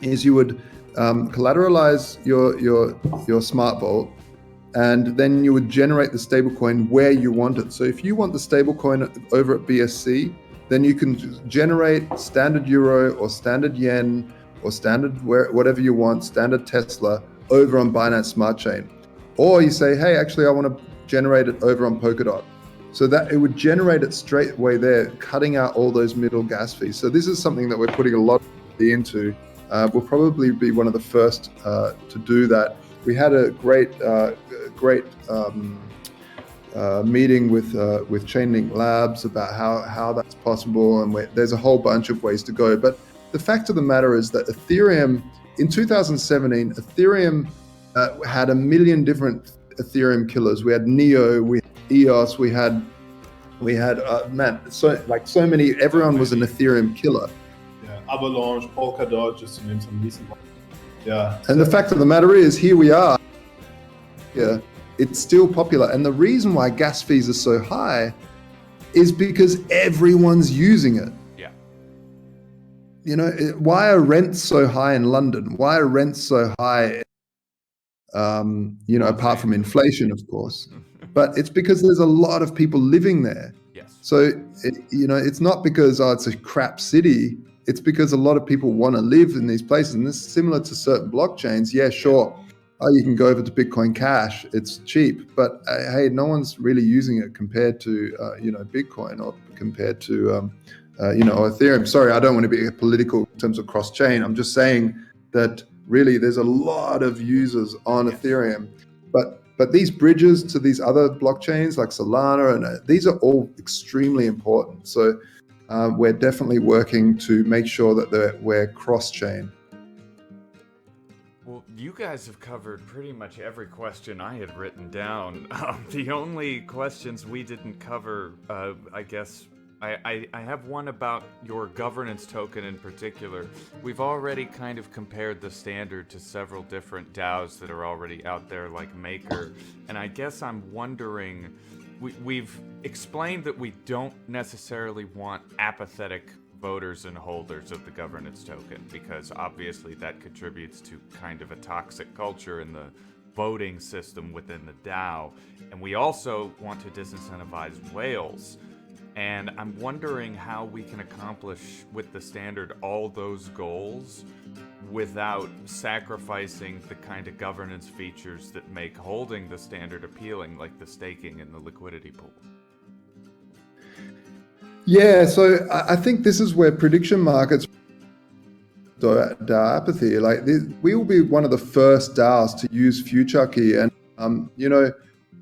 is you would collateralize your smart vault, and then you would generate the stablecoin where you want it. So if you want the stablecoin over at BSC, then you can generate standard euro or standard yen or standard whatever you want, standard Tesla over on Binance Smart Chain. Or you say, hey, actually, I want to generate it over on Polkadot. So that it would generate it straight away there, cutting out all those middle gas fees. So this is something that we're putting a lot into. We'll probably be one of the first to do that. We had a great meeting with Chainlink Labs about how that's possible, and there's a whole bunch of ways to go. But the fact of the matter is that Ethereum, in 2017, Ethereum had 1 million different Ethereum killers. We had Neo, we had EOS, we had so many. Everyone was an Ethereum killer. Yeah, Avalanche, Polkadot, just to name some recent ones. Yeah. And the fact of the matter is, here we are. Yeah, it's still popular. And the reason why gas fees are so high is because everyone's using it. Yeah. You know, why are rents so high in London? Why are rents so high, apart from inflation, of course? But it's because there's a lot of people living there. Yes. So, it's not because, it's a crap city. It's because a lot of people want to live in these places. And this is similar to certain blockchains. Yeah, sure. Oh, you can go over to Bitcoin Cash. It's cheap. But hey, no one's really using it compared to, Bitcoin or compared to, Ethereum. Sorry, I don't want to be political in terms of cross-chain. I'm just saying that really there's a lot of users on Ethereum. But these bridges to these other blockchains like Solana, and these are all extremely important. So we're definitely working to make sure that we're cross-chain. Well, you guys have covered pretty much every question I had written down. The only questions we didn't cover, I guess, I have one about your governance token in particular. We've already kind of compared the standard to several different DAOs that are already out there, like Maker, and I guess I'm wondering, we've explained that we don't necessarily want apathetic voters and holders of the governance token, because obviously that contributes to kind of a toxic culture in the voting system within the DAO, and we also want to disincentivize whales. And I'm wondering how we can accomplish with the standard all those goals without sacrificing the kind of governance features that make holding the standard appealing, like the staking and the liquidity pool. Yeah, so I think this is where prediction markets DAO apathy. Like, we will be one of the first DAOs to use future key, and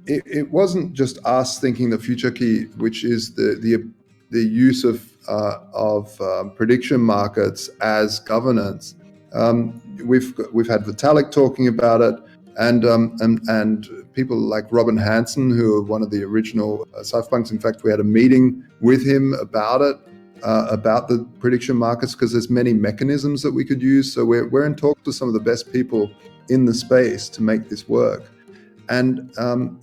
it wasn't just us thinking the future key, which is the use of prediction markets as governance. We've had Vitalik talking about it, and people like Robin Hanson, who are one of the original cypherpunks. In fact, we had a meeting with him about it, about the prediction markets, because there's many mechanisms that we could use. So we're in talks with some of the best people in the space to make this work. And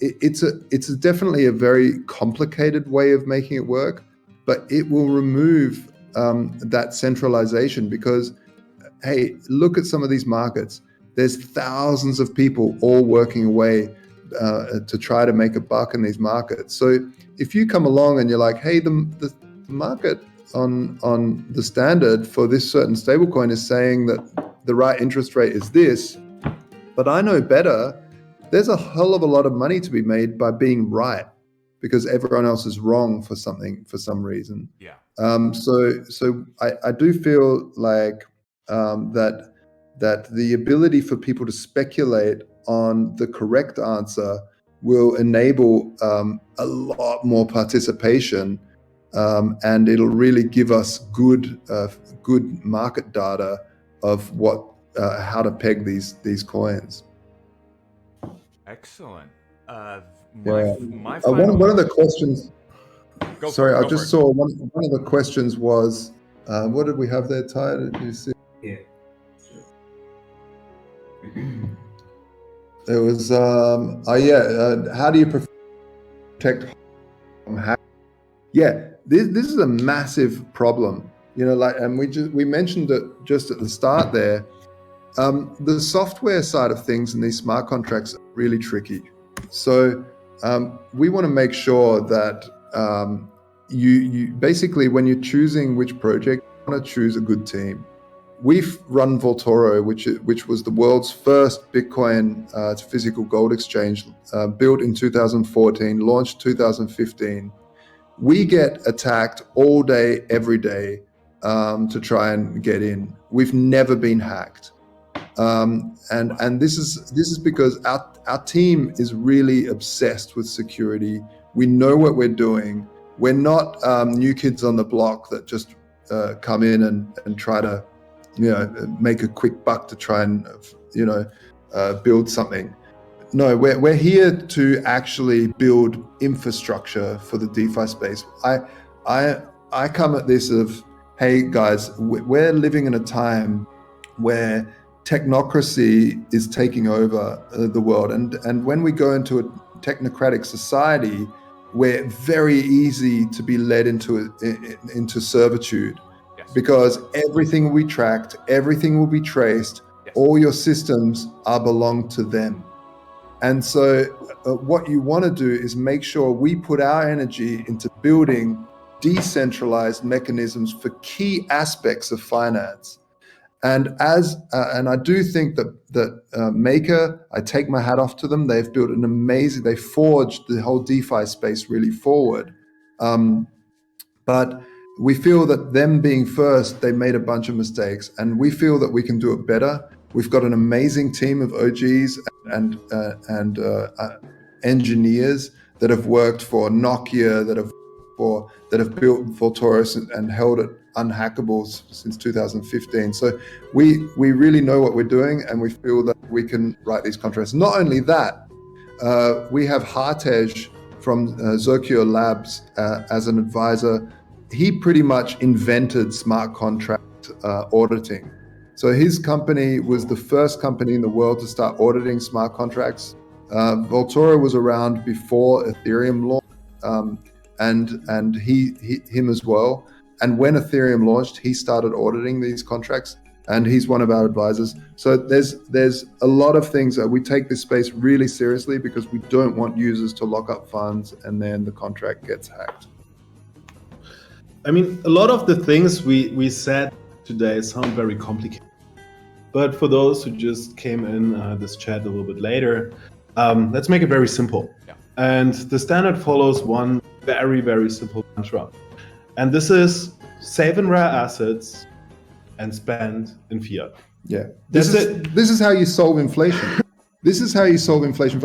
it's definitely a very complicated way of making it work, but it will remove that centralization, because, hey, look at some of these markets. There's thousands of people all working away to try to make a buck in these markets. So if you come along and you're like, hey, the market on TheStandard for this certain stablecoin is saying that the right interest rate is this, but I know better, there's a hell of a lot of money to be made by being right, because everyone else is wrong for something, for some reason. Yeah. So I do feel like that the ability for people to speculate on the correct answer will enable a lot more participation, and it'll really give us good market data of how to peg these coins. Excellent. One of the questions. I just saw one of the questions was, what did we have there, Ty? Did you see? Yeah. It was, how do you protect from hacking? Yeah, this is a massive problem. And we mentioned it just at the start there. The software side of things and these smart contracts are really tricky. So we want to make sure that you basically, when you're choosing which project, you want to choose a good team. We've run Vaultoro, which was the world's first Bitcoin physical gold exchange, built in 2014, launched 2015. We get attacked all day, every day, to try and get in. We've never been hacked. And this is because our team is really obsessed with security. We know what we're doing. We're not new kids on the block that just come in and try to make a quick buck to try and build something. No, we're here to actually build infrastructure for the DeFi space. I come at this of, hey guys, we're living in a time where technocracy is taking over the world, and when we go into a technocratic society, we're very easy to be led into servitude, because everything will be tracked, everything will be traced, all your systems are belong to them. And so what you want to do is make sure we put our energy into building decentralized mechanisms for key aspects of finance. And I do think that Maker, I take my hat off to them. They've built they forged the whole DeFi space really forward. But we feel that them being first, they made a bunch of mistakes, and we feel that we can do it better. We've got an amazing team of OGs and engineers that have worked for Nokia, that have built Voltoris and held it unhackable since 2015. So we really know what we're doing, and we feel that we can write these contracts. Not only that, we have Hartej from Zokyo Labs as an advisor. He pretty much invented smart contract auditing. So his company was the first company in the world to start auditing smart contracts. Voltora was around before Ethereum launched, and him as well. And when Ethereum launched, he started auditing these contracts, and he's one of our advisors. So there's a lot of things that we take this space really seriously, because we don't want users to lock up funds and then the contract gets hacked. I mean, a lot of the things we said today sound very complicated. But for those who just came in this chat a little bit later, let's make it very simple. Yeah. And the standard follows one very, very simple mantra. And this is save in rare assets and spend in fiat. Yeah. This is how you solve inflation. This is how you solve inflation.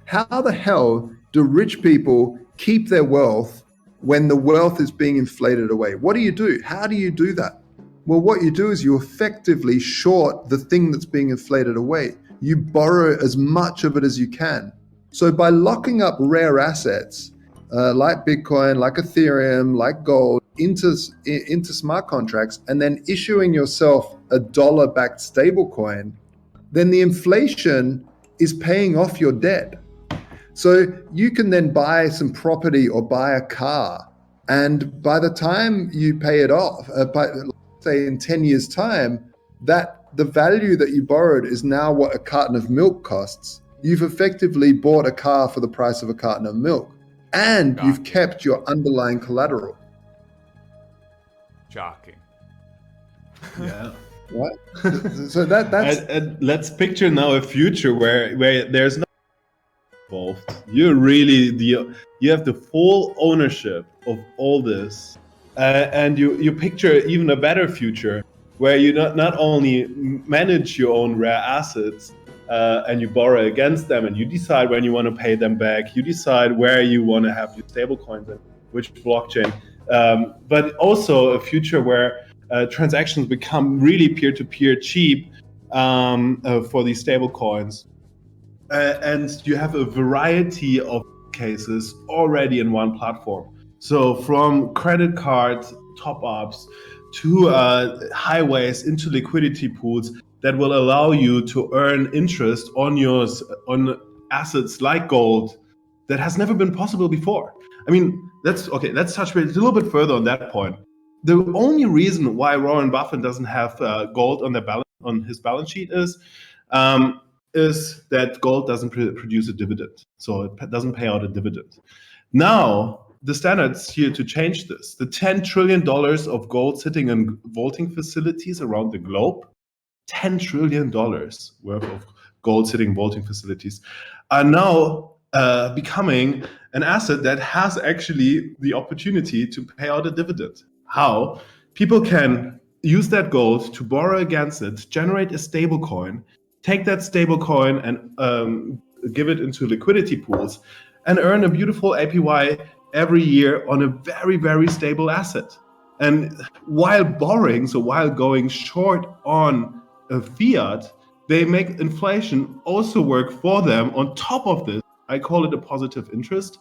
How the hell do rich people keep their wealth when the wealth is being inflated away? What do you do? How do you do that? Well, what you do is you effectively short the thing that's being inflated away. You borrow as much of it as you can. So by locking up rare assets like Bitcoin, like Ethereum, like gold into smart contracts, and then issuing yourself a dollar-backed stablecoin, then the inflation is paying off your debt. So you can then buy some property or buy a car, and by the time you pay it off, say in 10 years' time, that the value that you borrowed is now what a carton of milk costs. You've effectively bought a car for the price of a carton of milk, and you've kept your underlying collateral. Shocking. Yeah. What? So that's. And let's picture now a future where there's no involved. You have the full ownership of all this, and you picture even a better future where you not only manage your own rare assets and you borrow against them, and you decide when you want to pay them back, you decide where you want to have your stable coins and which blockchain, but also a future where transactions become really peer-to-peer cheap for these stable coins. And you have a variety of cases already in one platform. So from credit card top-ups to highways into liquidity pools that will allow you to earn interest on assets like gold that has never been possible before. I mean, let's touch a little bit further on that point. The only reason why Warren Buffett doesn't have gold on his balance sheet is that gold doesn't produce a dividend, so it doesn't pay out a dividend. Now, the standard's here to change this. The $10 trillion of gold sitting in vaulting facilities around the globe, $10 trillion worth of gold sitting in vaulting facilities, are now becoming an asset that has actually the opportunity to pay out a dividend. How? People can use that gold to borrow against it, generate a stable coin, take that stable coin and give it into liquidity pools, and earn a beautiful APY every year on a very, very stable asset. And while borrowing, so while going short on a fiat, they make inflation also work for them on top of this. I call it a positive interest.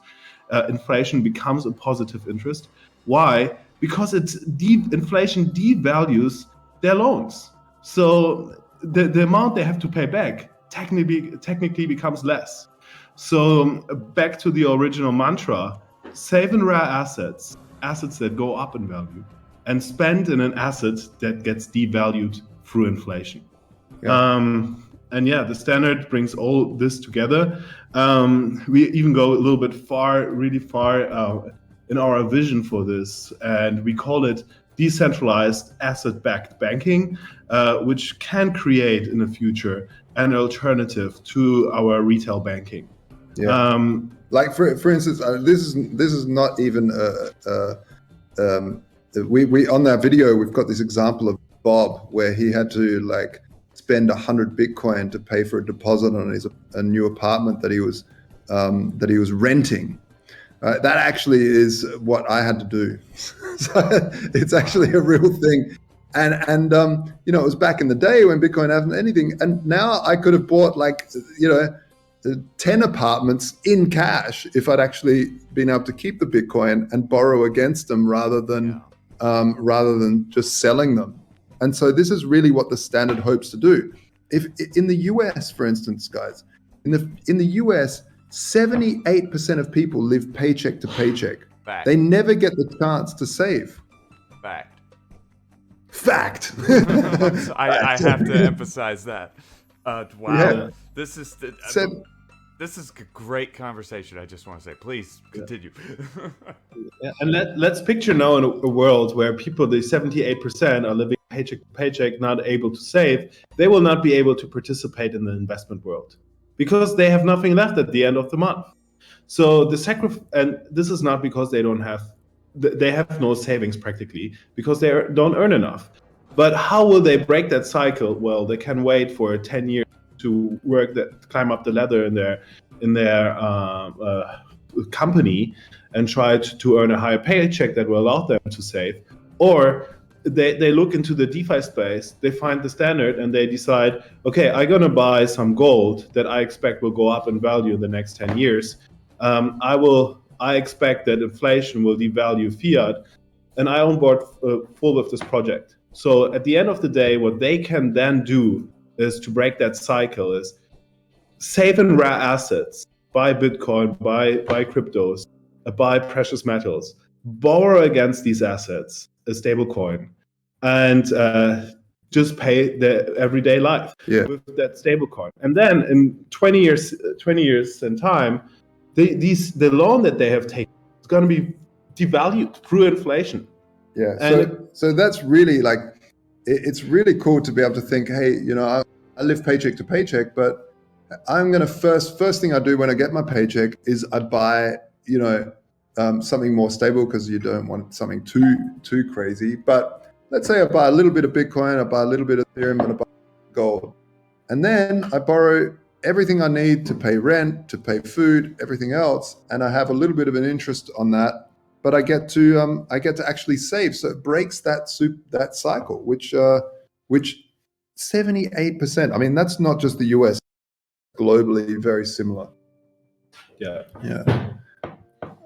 Inflation becomes a positive interest. Why? because inflation devalues their loans. So the amount they have to pay back technically becomes less. So back to the original mantra, save in rare assets that go up in value, and spend in an asset that gets devalued through inflation. Yeah. And yeah, the standard brings all this together. We even go a little bit really far in our vision for this, and we call it decentralized asset-backed banking, which can create in the future an alternative to our retail banking. Yeah. Like for instance, this is not even we on that video we've got this example of Bob where he had to like spend 100 Bitcoin to pay for a deposit on a new apartment that he was renting. That actually is what I had to do. So it's actually a real thing. And you know, it was back in the day when Bitcoin hadn't anything. And now I could have bought like, you know, 10 apartments in cash if I'd actually been able to keep the Bitcoin and borrow against them rather than just selling them. And so this is really what the standard hopes to do. If in the US, for instance, guys, in the US, 78% of people live paycheck to paycheck. Fact. They never get the chance to save. Fact. I have to emphasize that. Wow. Yeah. This is a great conversation. I just want to say, please continue. Yeah, and let's picture now in a world where people, the 78%, are living paycheck to paycheck, not able to save. They will not be able to participate in the investment world because they have nothing left at the end of the month. So and this is not because they have no savings practically because they don't earn enough. But how will they break that cycle? Well, they can wait for 10 years to climb up the ladder in their company and try to earn a higher paycheck that will allow them to save. Or they look into the DeFi space, they find the standard and they decide, okay, I'm going to buy some gold that I expect will go up in value in the next 10 years. I expect that inflation will devalue fiat, and I on board full with this project. So at the end of the day, what they can then do is to break that cycle is save in rare assets, buy Bitcoin, buy cryptos, buy precious metals, borrow against these assets, a stable coin, and just pay their everyday life with that stable coin. And then in 20 years in time, the loan that they have taken is going to be devalued through inflation. Yeah. So that's really like, it's really cool to be able to think, hey, you know, I live paycheck to paycheck, but I'm going to first thing I do when I get my paycheck is I buy, you know, something more stable because you don't want something too crazy. But let's say I buy a little bit of Bitcoin, I buy a little bit of Ethereum, and I buy gold. And then I borrow everything I need to pay rent, to pay food, everything else. And I have a little bit of an interest on that, but I get to actually save. So it breaks that cycle, which 78%. I mean, that's not just the US, globally very similar. Yeah.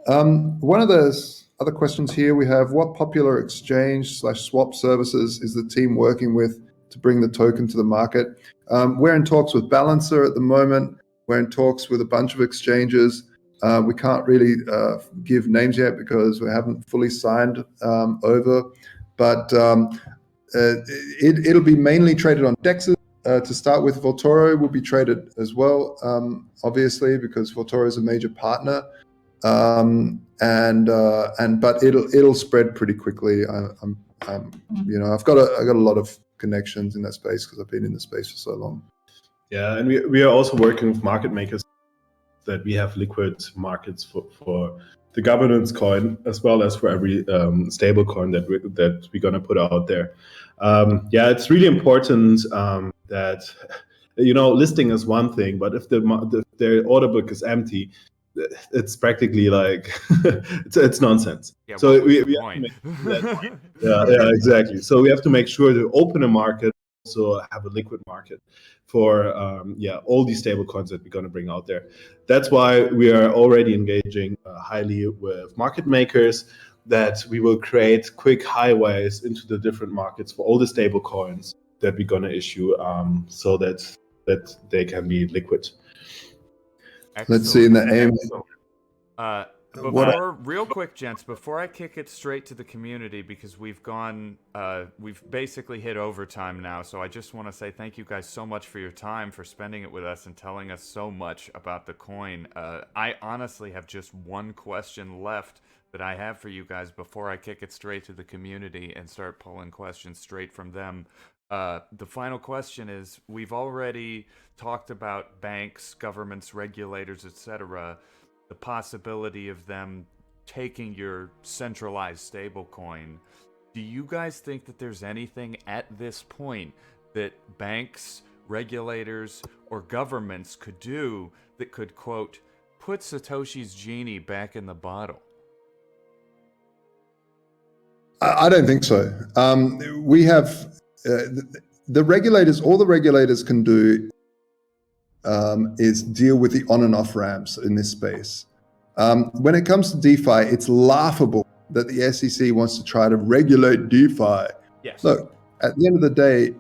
One of those other questions here we have: what popular exchange/swap services is the team working with to bring the token to the market? We're in talks with Balancer at the moment. We're in talks with a bunch of exchanges. We can't really give names yet because we haven't fully signed over, but it'll be mainly traded on DEXs to start with. Vaultoro will be traded as well, obviously, because Vaultoro is a major partner. But it'll spread pretty quickly. You know, I've got a lot of connections in that space because I've been in the space for so long. Yeah, and we are also working with market makers that we have liquid markets for the governance coin as well as for every stable coin that we're going to put out there. Yeah, it's really important that, you know, listing is one thing, but if their order book is empty, it's practically like it's nonsense. Yeah, so we have to make that. yeah, exactly. So we have to make sure to open a market, also have a liquid market for all these stable coins that we're going to bring out there. That's why we are already engaging highly with market makers. that we will create quick highways into the different markets for all the stable coins that we're going to issue, so that they can be liquid. Excellent. Let's see in the aim. Real quick, gents, before I kick it straight to the community, because we've basically hit overtime now, so I just want to say thank you guys so much for your time, for spending it with us and telling us so much about the coin. I honestly have just one question left that I have for you guys before I kick it straight to the community and start pulling questions straight from them. The final question is, we've already talked about banks, governments, regulators, etc., the possibility of them taking your centralized stablecoin. Do you guys think that there's anything at this point that banks, regulators, or governments could do that could, quote, put Satoshi's genie back in the bottle? I don't think so. We have the regulators, all the regulators can do is deal with the on and off ramps in this space. When it comes to DeFi, it's laughable that the SEC wants to try to regulate DeFi. Yes. Look, at the end of the day,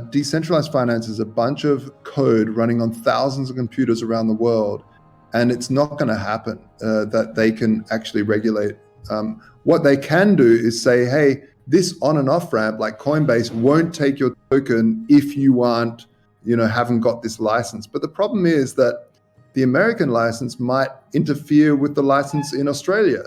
decentralized finance is a bunch of code running on thousands of computers around the world, and it's not going to happen that they can actually regulate. What they can do is say, hey, this on and off ramp, like Coinbase, won't take your token if you aren't, haven't got this license. But the problem is that the American license might interfere with the license in Australia,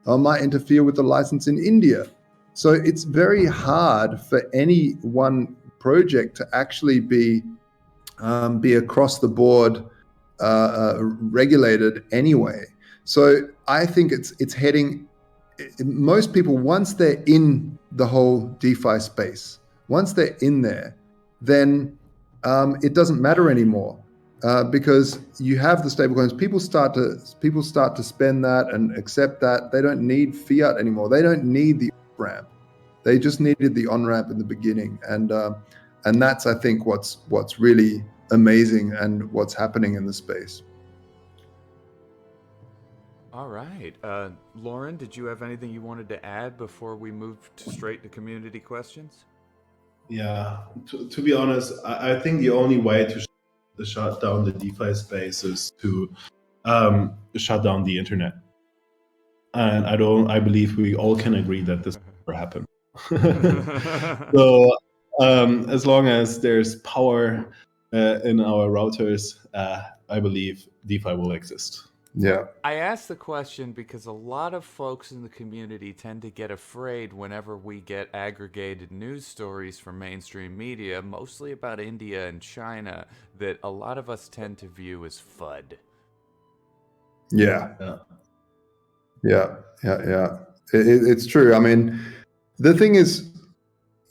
or might interfere with the license in India. So it's very hard for any one project to actually be across the board regulated anyway. So I think it's heading. Most people, once they're in the whole DeFi space, once they're in there, then it doesn't matter anymore. Because you have the stablecoins, people start to spend that and accept that. They don't need fiat anymore. They don't need the ramp. They just needed the on ramp in the beginning, and that's, I think, what's really amazing and what's happening in the space. All right, Lauren, did you have anything you wanted to add before we move straight to community questions? Yeah, to be honest, I think the only way to shut down the DeFi space is to shut down the internet. And I believe we all can agree that this will never happen. So as long as there's power in our routers, I believe DeFi will exist. Yeah. I asked the question because a lot of folks in the community tend to get afraid whenever we get aggregated news stories from mainstream media, mostly about India and China, that a lot of us tend to view as FUD. Yeah. It's true. I mean, the thing is,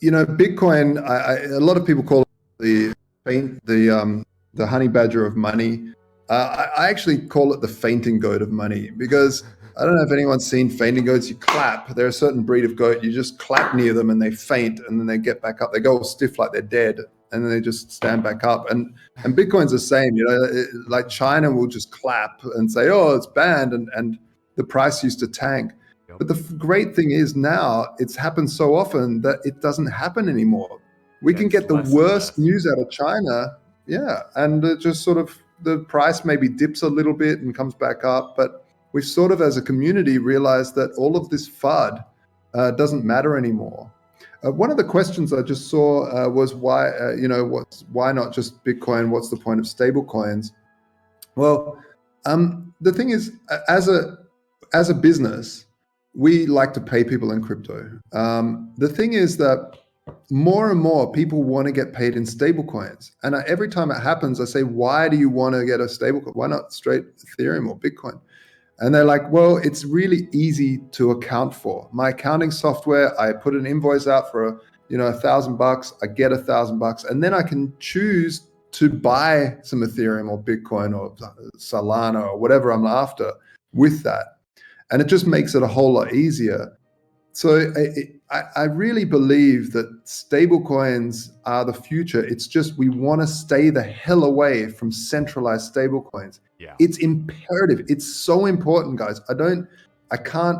Bitcoin, a lot of people call it the honey badger of money. I actually call it the fainting goat of money, because I don't know if anyone's seen fainting goats. You clap. They're a certain breed of goat. You just clap near them and they faint, and then they get back up. They go all stiff like they're dead, and then they just stand back up. And Bitcoin's the same. Like China will just clap and say, "Oh, it's banned," and the price used to tank. But the great thing is now it's happened so often that it doesn't happen anymore. We can get the worst news out of China, and it just sort of, the price maybe dips a little bit and comes back up, but we've sort of, as a community, realized that all of this FUD doesn't matter anymore. One of the questions I just saw was why, why not just Bitcoin? What's the point of stable coins? Well, the thing is, as a business, we like to pay people in crypto. The thing is that more and more people want to get paid in stable coins. And every time it happens, I say, why do you want to get a stable coin? Why not straight Ethereum or Bitcoin? And they're like, well, it's really easy to account for. My accounting software, I put an invoice out for $1,000, I get $1,000, and then I can choose to buy some Ethereum or Bitcoin or Solana or whatever I'm after with that. And it just makes it a whole lot easier. So I really believe that stable coins are the future. It's just we want to stay the hell away from centralized stable coins. Yeah. It's imperative. It's so important, guys. I can't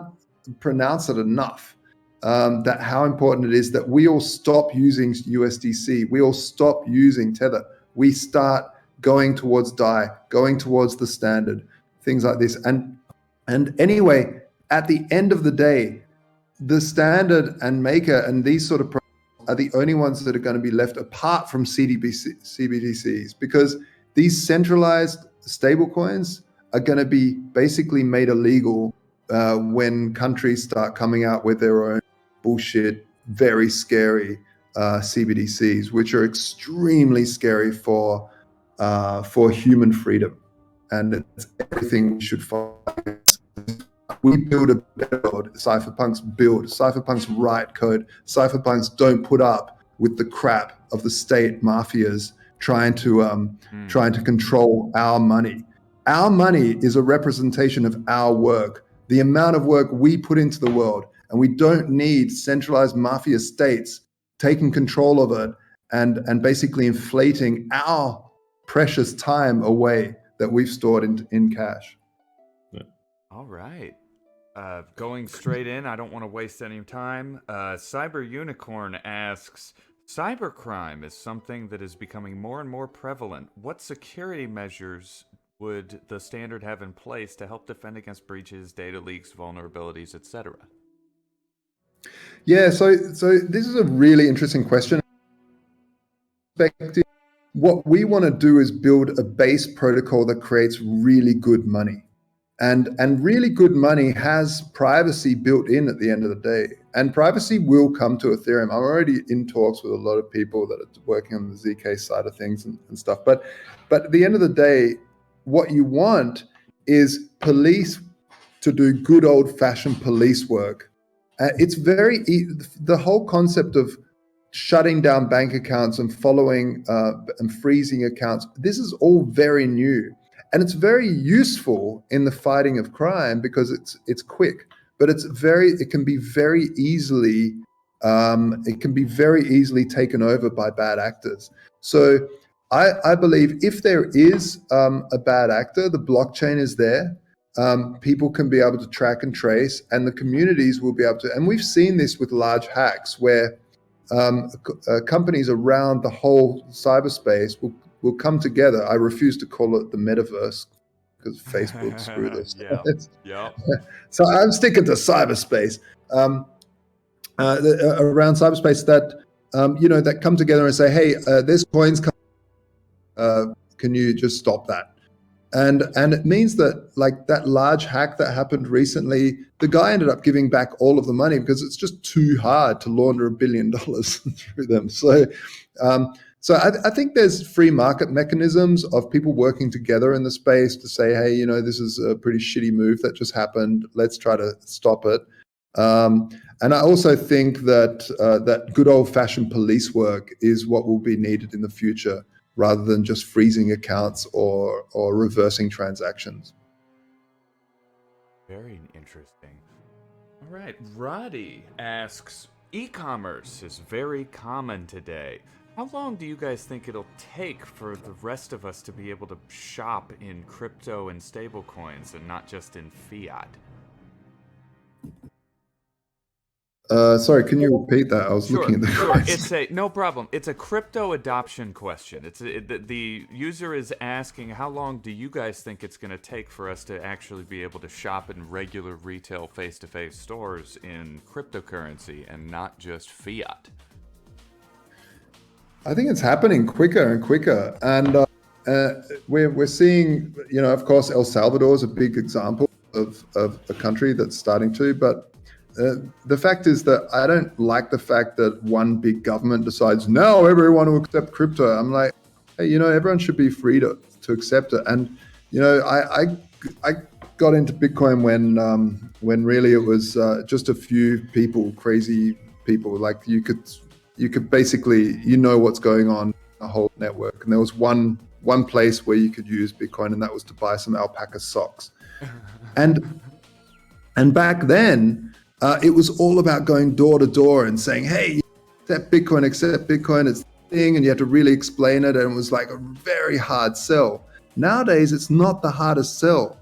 pronounce it enough. That how important it is that we all stop using USDC, we all stop using Tether, we start going towards DAI, going towards the standard, things like this. And anyway, at the end of the day, the standard and Maker and these sort of are the only ones that are going to be left apart from CBDCs, because these centralized stablecoins are going to be basically made illegal when countries start coming out with their own bullshit, very scary CBDCs, which are extremely scary for human freedom, and it's everything we should fight. We build a better world. Cypherpunks build. Cypherpunks write code. Cypherpunks don't put up with the crap of the state mafias trying to control our money. Our money is a representation of our work, the amount of work we put into the world, and we don't need centralized mafia states taking control of it and basically inflating our precious time away that we've stored in cash. All right. Going straight in, I don't want to waste any time. Cyber Unicorn asks, cybercrime is something that is becoming more and more prevalent. What security measures would the standard have in place to help defend against breaches, data leaks, vulnerabilities, etc.? Yeah, so this is a really interesting question. What we want to do is build a base protocol that creates really good money. And really good money has privacy built in at the end of the day. And privacy will come to Ethereum. I'm already in talks with a lot of people that are working on the ZK side of things and stuff. But at the end of the day, what you want is police to do good old-fashioned police work. It's the whole concept of shutting down bank accounts and following and freezing accounts. This is all very new. And it's very useful in the fighting of crime because it's quick, but it can be very easily taken over by bad actors. So I believe if there is a bad actor, the blockchain is there. People can be able to track and trace, and the communities will be able to. And we've seen this with large hacks where companies around the whole cyberspace will come together. I refuse to call it the metaverse because Facebook screwed us. Yeah. So I'm sticking to cyberspace. Around cyberspace that that come together and say, hey, there's coins coming. Can you just stop that? And it means that, like, that large hack that happened recently, the guy ended up giving back all of the money because it's just too hard to launder $1 billion through them. So I think there's free market mechanisms of people working together in the space to say, hey, this is a pretty shitty move that just happened. Let's try to stop it. And I also think that that good old-fashioned police work is what will be needed in the future, rather than just freezing accounts or reversing transactions. Very interesting. All right, Roddy asks, e-commerce is very common today. How long do you guys think it'll take for the rest of us to be able to shop in crypto and stablecoins and not just in fiat? Sorry, can you repeat that? I was looking at the question. No problem. It's a crypto adoption question. The user is asking, how long do you guys think it's going to take for us to actually be able to shop in regular retail face-to-face stores in cryptocurrency and not just fiat? I think it's happening quicker and quicker, and we're seeing, of course, El Salvador is a big example of a country that's starting to, but the fact is that I don't like the fact that one big government decides now everyone will accept crypto. I'm like, hey, everyone should be free to accept it. And I got into Bitcoin when really it was just a few people, crazy people. Like you could basically what's going on in the whole network. And there was one place where you could use Bitcoin, and that was to buy some alpaca socks. And back then, it was all about going door to door and saying, hey, accept Bitcoin, it's the thing, and you had to really explain it, and it was like a very hard sell. Nowadays, it's not the hardest sell.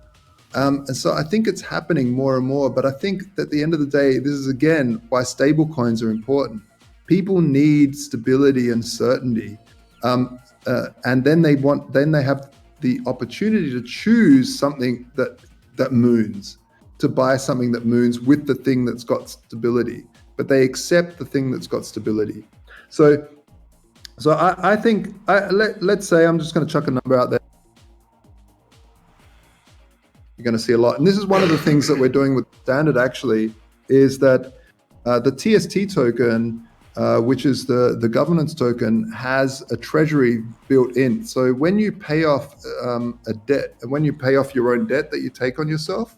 And so I think it's happening more and more. But I think that at the end of the day, this is again why stable coins are important. People need stability and certainty, and then they have the opportunity to choose something that moons, to buy something that moons with the thing that's got stability. But they accept the thing that's got stability. So I think let's say I'm just going to chuck a number out there. You're going to see a lot, and this is one of the things that we're doing with Standard actually, is that the TST token, which is the governance token, has a treasury built in. So when you pay off a debt, and when you pay off your own debt that you take on yourself,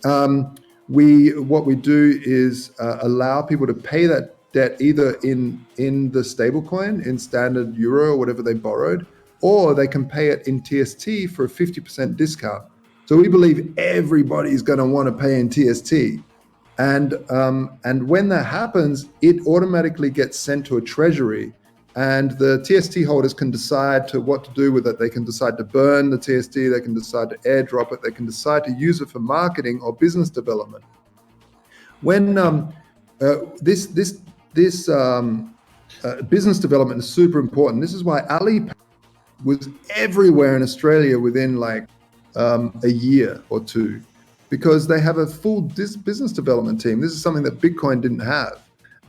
what we do is allow people to pay that debt either in the stablecoin, in standard euro or whatever they borrowed, or they can pay it in TST for a 50% discount. So we believe everybody's going to want to pay in TST. And when that happens, it automatically gets sent to a treasury, and the TST holders can decide what to do with it. They can decide to burn the TST, they can decide to airdrop it, they can decide to use it for marketing or business development. When this business development is super important. This is why Alipay was everywhere in Australia within like a year or two, because they have a full business development team. This is something that Bitcoin didn't have.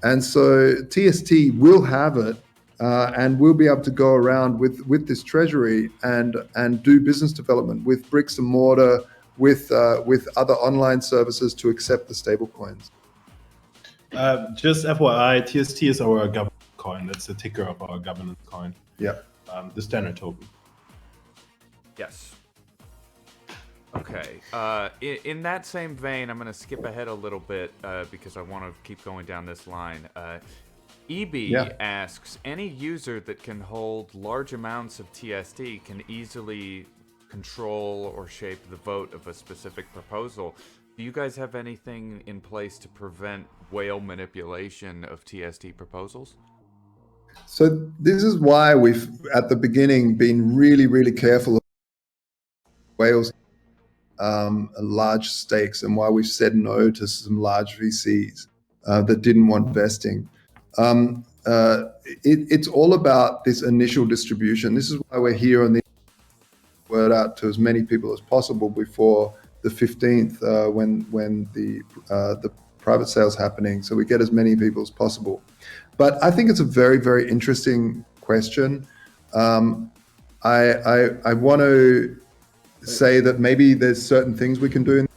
And so TST will have it, and we'll be able to go around with this treasury and do business development with bricks and mortar, with other online services to accept the stable coins. Just FYI, TST is our governance coin. That's the ticker of our governance coin. Yeah. The standard token. Yes. Okay. In that same vein, I'm going to skip ahead a little bit because I want to keep going down this line. EB asks, any user that can hold large amounts of TST can easily control or shape the vote of a specific proposal. Do you guys have anything in place to prevent whale manipulation of TST proposals? So this is why we've, at the beginning, been really, really careful of whales large stakes, and why we've said no to some large VCs that didn't want vesting. It's all about this initial distribution. This is why we're here on the word out to as many people as possible before the 15th when the private sale's happening, so we get as many people as possible. But I think it's a very, very interesting question. I want to say that maybe there's certain things we can do in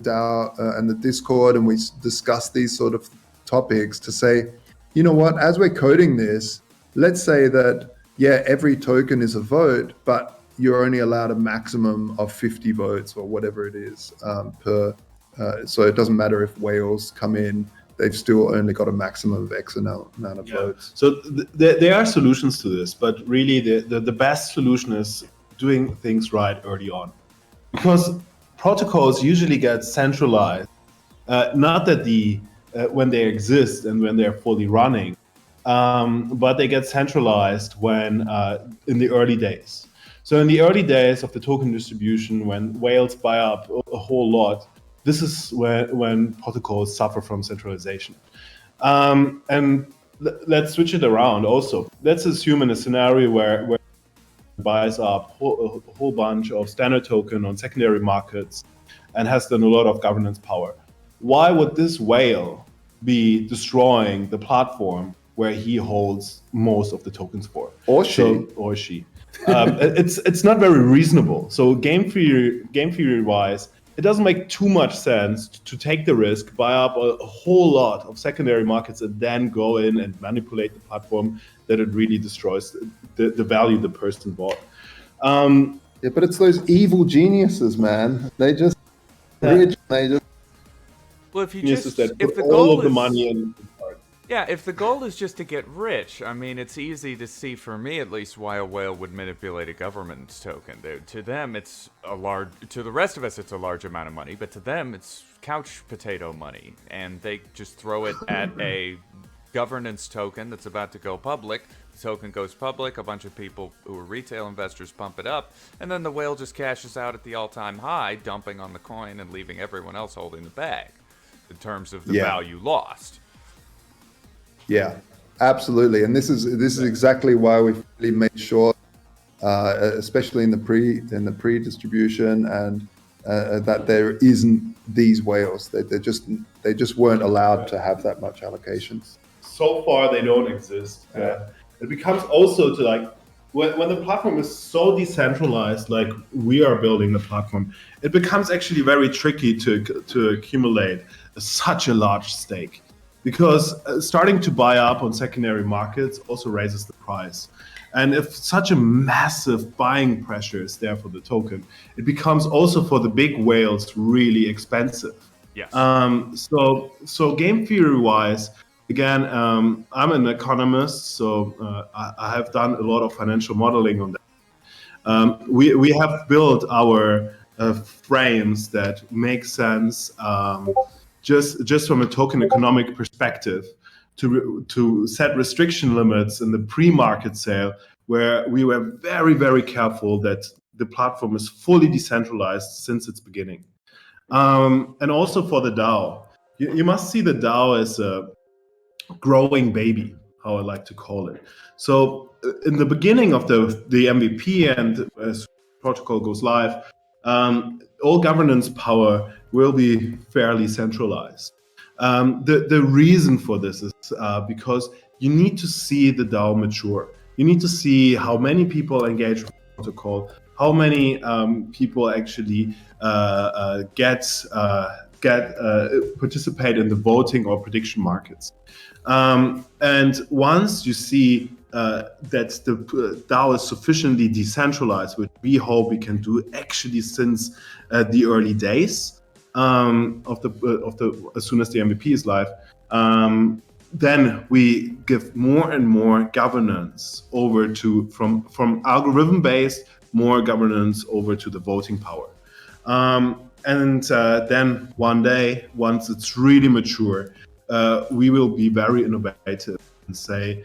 DAO and the Discord, and we discuss these sort of topics to say, you know what, as we're coding this, let's say that, yeah, every token is a vote, but you're only allowed a maximum of 50 votes or whatever it is so it doesn't matter if whales come in, they've still only got a maximum of X amount of votes. So there are solutions to this, but really the best solution is doing things right early on, because protocols usually get centralized, not that when they exist and when they're fully running, but they get centralized when in the early days. So in the early days of the token distribution, when whales buy up a whole lot, this is when protocols suffer from centralization. And let's switch it around also. Let's assume in a scenario where buys up a whole bunch of standard token on secondary markets and has done a lot of governance power. Why would this whale be destroying the platform where he holds most of the tokens for? Or she. It's not very reasonable. So game theory wise, it doesn't make too much sense to take the risk, buy up a whole lot of secondary markets, and then go in and manipulate the platform that it really destroys the value the person bought. Yeah, but it's those evil geniuses, man. They just well, if you just if the all goal of the is, money in. Yeah, if the goal is just to get rich, I mean, it's easy to see, for me at least, why a whale would manipulate a government token. To them, it's to the rest of us, it's a large amount of money, but to them, it's couch potato money, and they just throw it at a governance token that's about to go public the token goes public, a bunch of people who are retail investors pump it up, and then the whale just cashes out at the all-time high, dumping on the coin and leaving everyone else holding the bag in terms of the value lost. Yeah, absolutely. And this is exactly why we've really made sure, especially in the pre-distribution, and that there isn't these whales. They just weren't allowed to have that much allocations. So far, they don't exist. It becomes also to like when the platform is so decentralized, like we are building the platform, it becomes actually very tricky to accumulate such a large stake, because starting to buy up on secondary markets also raises the price. And if such a massive buying pressure is there for the token, it becomes also for the big whales really expensive. Yes. So game theory wise, again, I'm an economist, so I have done a lot of financial modeling on that. We have built our frames that make sense just from a token economic perspective, to set restriction limits in the pre-market sale, where we were very, very careful that the platform is fully decentralized since its beginning. And also for the DAO, you must see the DAO as a growing baby, how I like to call it. So in the beginning of the MVP, and as protocol goes live, all governance power will be fairly centralized. The reason for this is because you need to see the DAO mature. You need to see how many people engage with the protocol, how many people actually participate in the voting or prediction markets. And once you see that the DAO is sufficiently decentralized, which we hope we can do actually since the early days of the as soon as the MVP is live, then we give more and more governance over to from algorithm based, more governance over to the voting power. And then one day, once it's really mature, we will be very innovative and say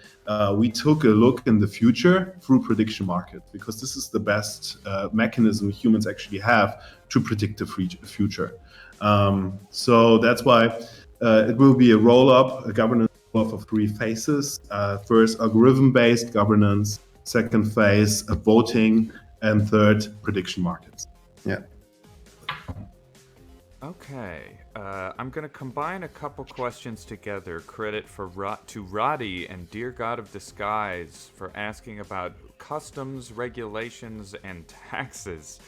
we took a look in the future through prediction markets, because this is the best mechanism humans actually have to predict the future. So that's why it will be a roll-up, a governance roll-up of 3 phases. First, algorithm-based governance. Second phase, voting. And third, prediction markets. Yeah. Okay, I'm going to combine a couple questions together. Credit to Roddy and Dear God of Disguise for asking about customs, regulations, and taxes.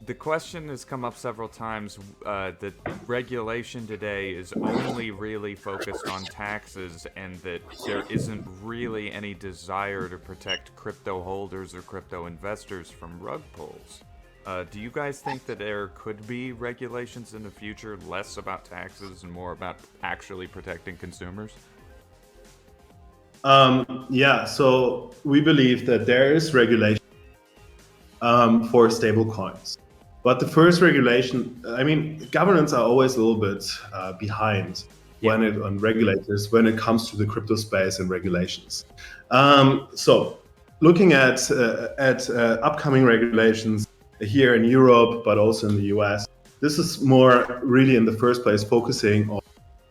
The question has come up several times that regulation today is only really focused on taxes, and that there isn't really any desire to protect crypto holders or crypto investors from rug pulls. Do you guys think that there could be regulations in the future less about taxes and more about actually protecting consumers? Yeah, so we believe that there is regulation for stablecoins. But the first regulation, I mean, governments are always a little bit behind on regulators when it comes to the crypto space and regulations. So looking at upcoming regulations here in Europe, but also in the US, this is more really in the first place focusing on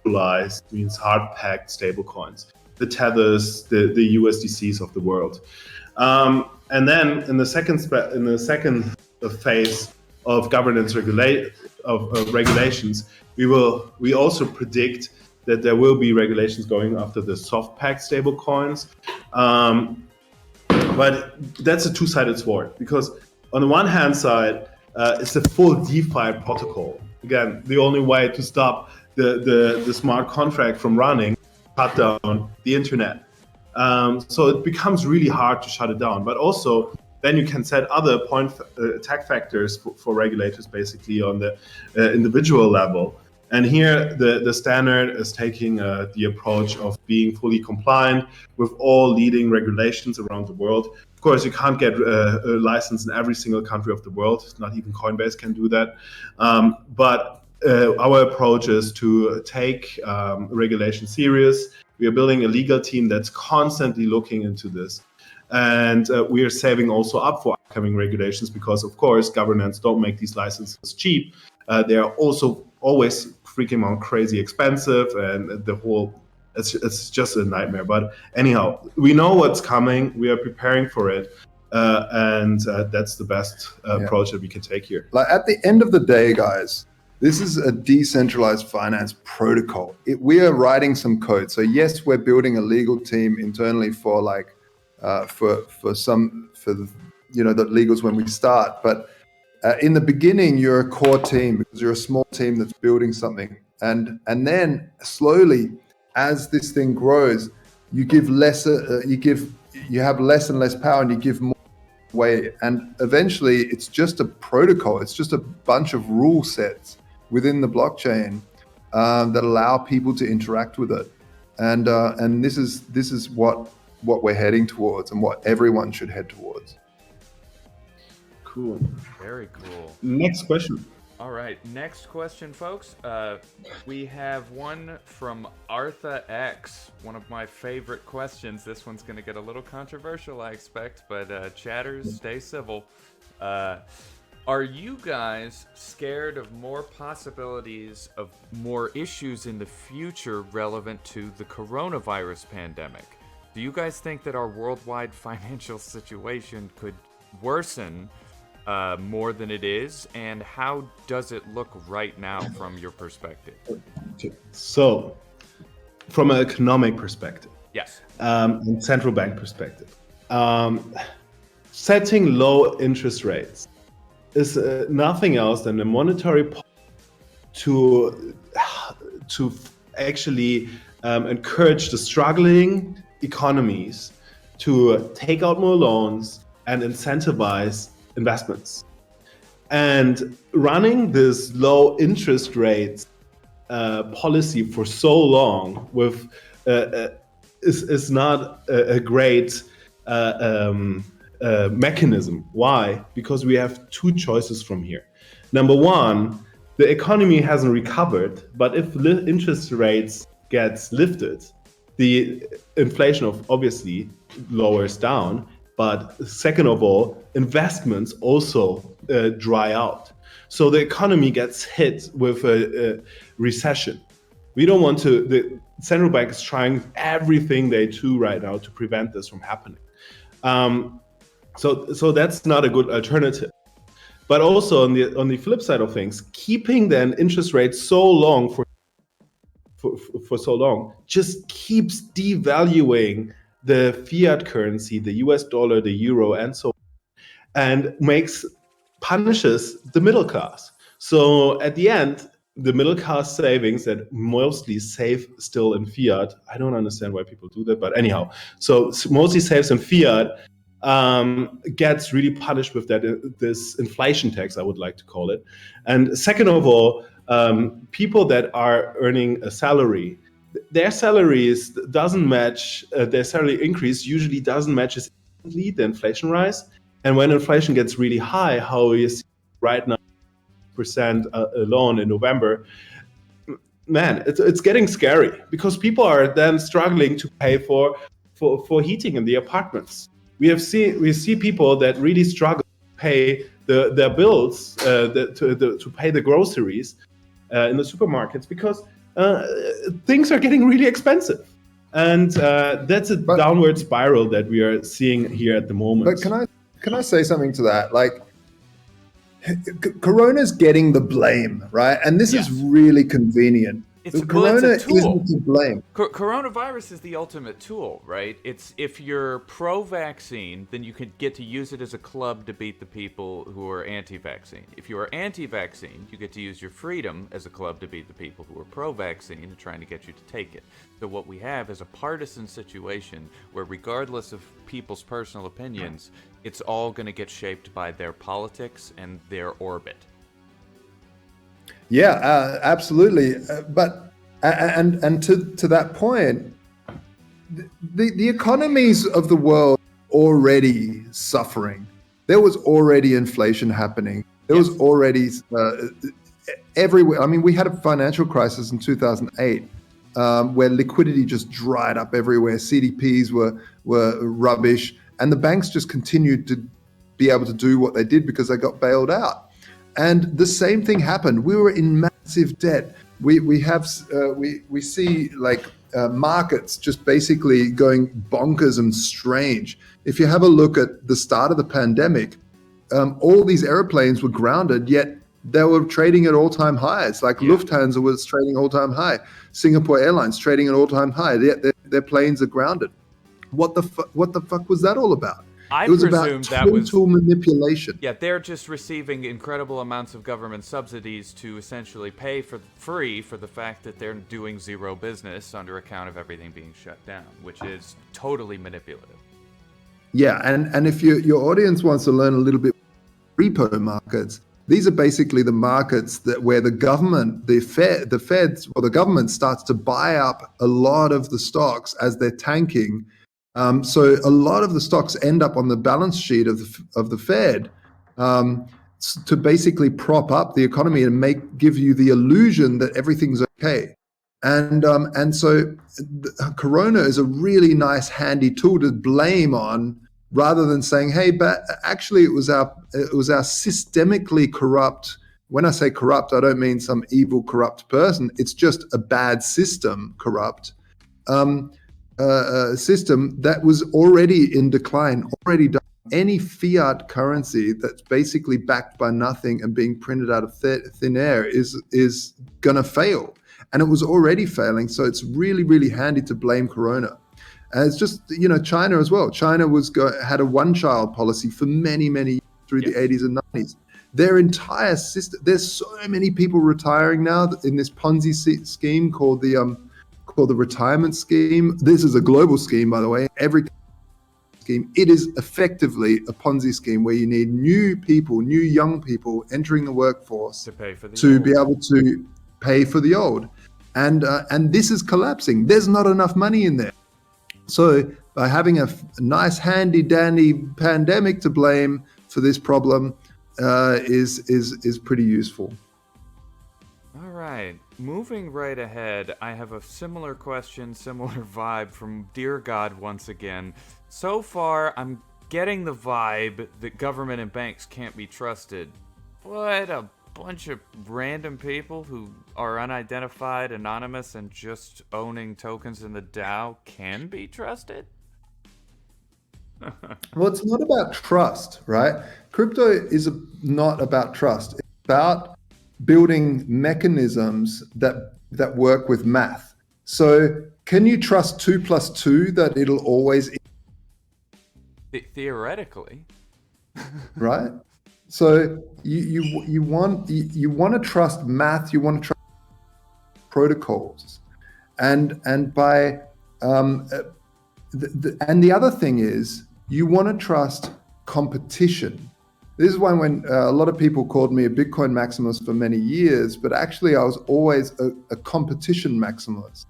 centralized, means hard-packed stablecoins, the Tethers, the USDCs of the world. And then in the second phase of governance regulations, we also predict that there will be regulations going after the soft-packed stablecoins. But that's a two-sided sword, because on the one hand side, it's a full DeFi protocol. Again, the only way to stop the smart contract from running, cut down the internet. So it becomes really hard to shut it down. But also, then you can set other attack factors for regulators, basically on the individual level. And here, the standard is taking the approach of being fully compliant with all leading regulations around the world. Of course, you can't get a license in every single country of the world. Not even Coinbase can do that. But our approach is to take regulation serious, We are building a legal team that's constantly looking into this. And we are saving also up for upcoming regulations because, of course, governments don't make these licenses cheap. They are also always freaking out crazy expensive, and the whole, it's just a nightmare. But anyhow, we know what's coming. We are preparing for it. And that's the best approach that we can take here. Like at the end of the day, guys, this is a decentralized finance protocol. We are writing some code. So yes, we're building a legal team internally for like for the legals when we start. But in the beginning, you're a core team because you're a small team that's building something, and then slowly, as this thing grows, you give lesser, you have less and less power, and you give more way, and eventually, it's just a protocol. It's just a bunch of rule sets within the blockchain that allow people to interact with it, and this is what we're heading towards, and what everyone should head towards. Cool. Very cool. Next question. All right, next question, folks. We have one from Artha X, one of my favorite questions. This one's going to get a little controversial, I expect, but chatters, stay civil. Are you guys scared of more possibilities of more issues in the future relevant to the coronavirus pandemic? Do you guys think that our worldwide financial situation could worsen more than it is, and how does it look right now from your perspective? So, from an economic perspective, yes, and central bank perspective, setting low interest rates is nothing else than a monetary policy to actually encourage the struggling economies to take out more loans and incentivize investments. And running this low interest rates policy for so long with is not a great mechanism. Why? Because we have two choices from here. Number one, the economy hasn't recovered, but if interest rates gets lifted, the inflation obviously lowers down. But second of all, investments also dry out. So the economy gets hit with a recession. We don't want to, the central bank is trying everything they do right now to prevent this from happening. So that's not a good alternative. But also on the flip side of things, keeping then interest rates so long for so long just keeps devaluing the fiat currency, the US dollar, the euro, and so on, and punishes the middle class. So at the end, the middle class savings that mostly save still in fiat, I don't understand why people do that, but anyhow, so mostly saves in fiat, gets really punished with this inflation tax, I would like to call it. And second of all, people that are earning a salary, their salaries doesn't match, their salary increase usually doesn't match instantly the inflation rise. And when inflation gets really high, how you see right now, percent alone in November, man, it's getting scary because people are then struggling to pay for heating in the apartments. We see people that really struggle to pay their bills, to pay the groceries in the supermarkets because things are getting really expensive, and that's a downward spiral that we are seeing here at the moment. But can I say something to that? Like, Corona's getting the blame, right? And this is really convenient. Corona isn't to blame. Coronavirus is the ultimate tool, right? It's if you're pro-vaccine, then you can get to use it as a club to beat the people who are anti-vaccine. If you are anti-vaccine, you get to use your freedom as a club to beat the people who are pro-vaccine and trying to get you to take it. So what we have is a partisan situation where regardless of people's personal opinions, it's all going to get shaped by their politics and their orbit. Yeah, absolutely. But to that point, the economies of the world already suffering. There was already inflation happening. There was already everywhere. I mean, we had a financial crisis in 2008. where liquidity just dried up everywhere. CDPs were rubbish, and the banks just continued to be able to do what they did because they got bailed out. And the same thing happened. We were in massive debt. We see like markets just basically going bonkers and strange. If you have a look at the start of the pandemic, all these airplanes were grounded, yet they were trading at all-time highs. Like Lufthansa was trading all-time high. Singapore Airlines trading at all-time high. Yet their planes are grounded. What the fuck was that all about? I it was presume about that was total manipulation. Yeah, they're just receiving incredible amounts of government subsidies to essentially pay for free for the fact that they're doing zero business under account of everything being shut down, which is totally manipulative. Yeah, and if your audience wants to learn a little bit repo markets, these are basically the markets that where the government, the feds or the government starts to buy up a lot of the stocks as they're tanking. So a lot of the stocks end up on the balance sheet of the Fed to basically prop up the economy and give you the illusion that everything's okay. And so Corona is a really nice, handy tool to blame on, rather than saying, hey, but actually it was our systemically corrupt. When I say corrupt, I don't mean some evil, corrupt person. It's just a bad system, corrupt. System that was already in decline, already done. Any fiat currency that's basically backed by nothing and being printed out of thin air is gonna fail, and it was already failing. So it's really, really handy to blame Corona. And it's just, China as well. China had a one-child policy for many, many years through the 80s and 90s. Their entire system. There's so many people retiring now in this Ponzi scheme called the retirement scheme. This is a global scheme, by the way. Every scheme, it is effectively a Ponzi scheme where you need new young people entering the workforce to pay for be able to pay for the old. And this is collapsing. There's not enough money in there. So by having a nice, handy dandy pandemic to blame for this problem is pretty useful. All right. Moving right ahead, I have a similar question, similar vibe from Dear God once again. So far, I'm getting the vibe that government and banks can't be trusted. What a bunch of random people who are unidentified, anonymous, and just owning tokens in the DAO can be trusted? Well, it's not about trust, right? Crypto is not about trust. It's about building mechanisms that work with math. So can you trust 2 + 2 that it'll always theoretically, right? So you want to trust math, you want to trust protocols, and by and the other thing is you want to trust competition. This is one when a lot of people called me a Bitcoin maximalist for many years, but actually I was always a competition maximalist.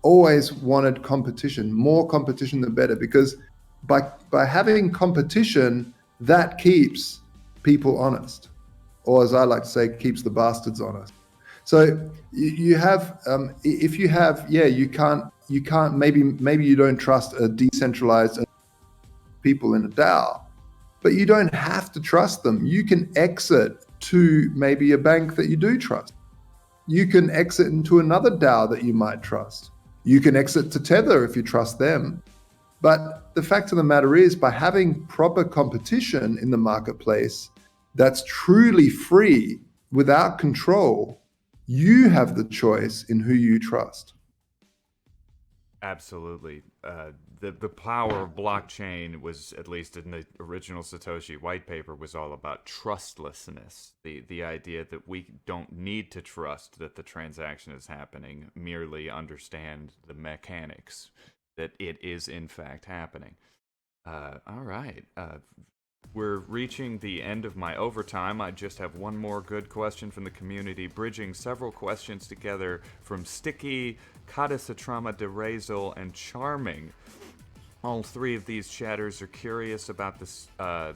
Always wanted competition, more competition the better, because by having competition, that keeps people honest, or as I like to say, keeps the bastards honest. So you have, if you have, you can't. Maybe you don't trust a decentralized people in a DAO. But you don't have to trust them. You can exit to maybe a bank that you do trust. You can exit into another DAO that you might trust. You can exit to Tether if you trust them. But the fact of the matter is, by having proper competition in the marketplace that's truly free, without control, you have the choice in who you trust. Absolutely. The power of blockchain was, at least in the original Satoshi white paper, was all about trustlessness. The idea that we don't need to trust that the transaction is happening, merely understand the mechanics, that it is in fact happening. All right. We're reaching the end of my overtime. I just have one more good question from the community, bridging several questions together from Sticky, Kadasatrama DeRazel, and Charming. All three of these chatters are curious about this, the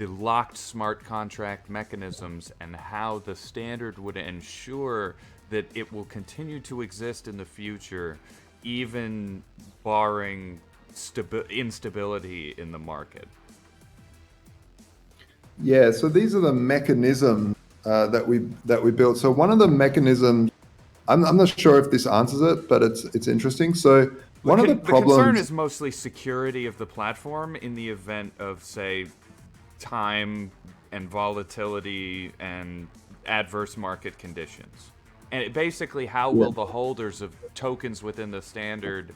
locked smart contract mechanisms and how the standard would ensure that it will continue to exist in the future, even barring instability in the market? Yeah, so these are the mechanisms that we built. So one of the mechanisms, I'm not sure if this answers it, but it's interesting. So one of the concern problems is mostly security of the platform in the event of, say, time and volatility and adverse market conditions. And basically, how will the holders of tokens within the standard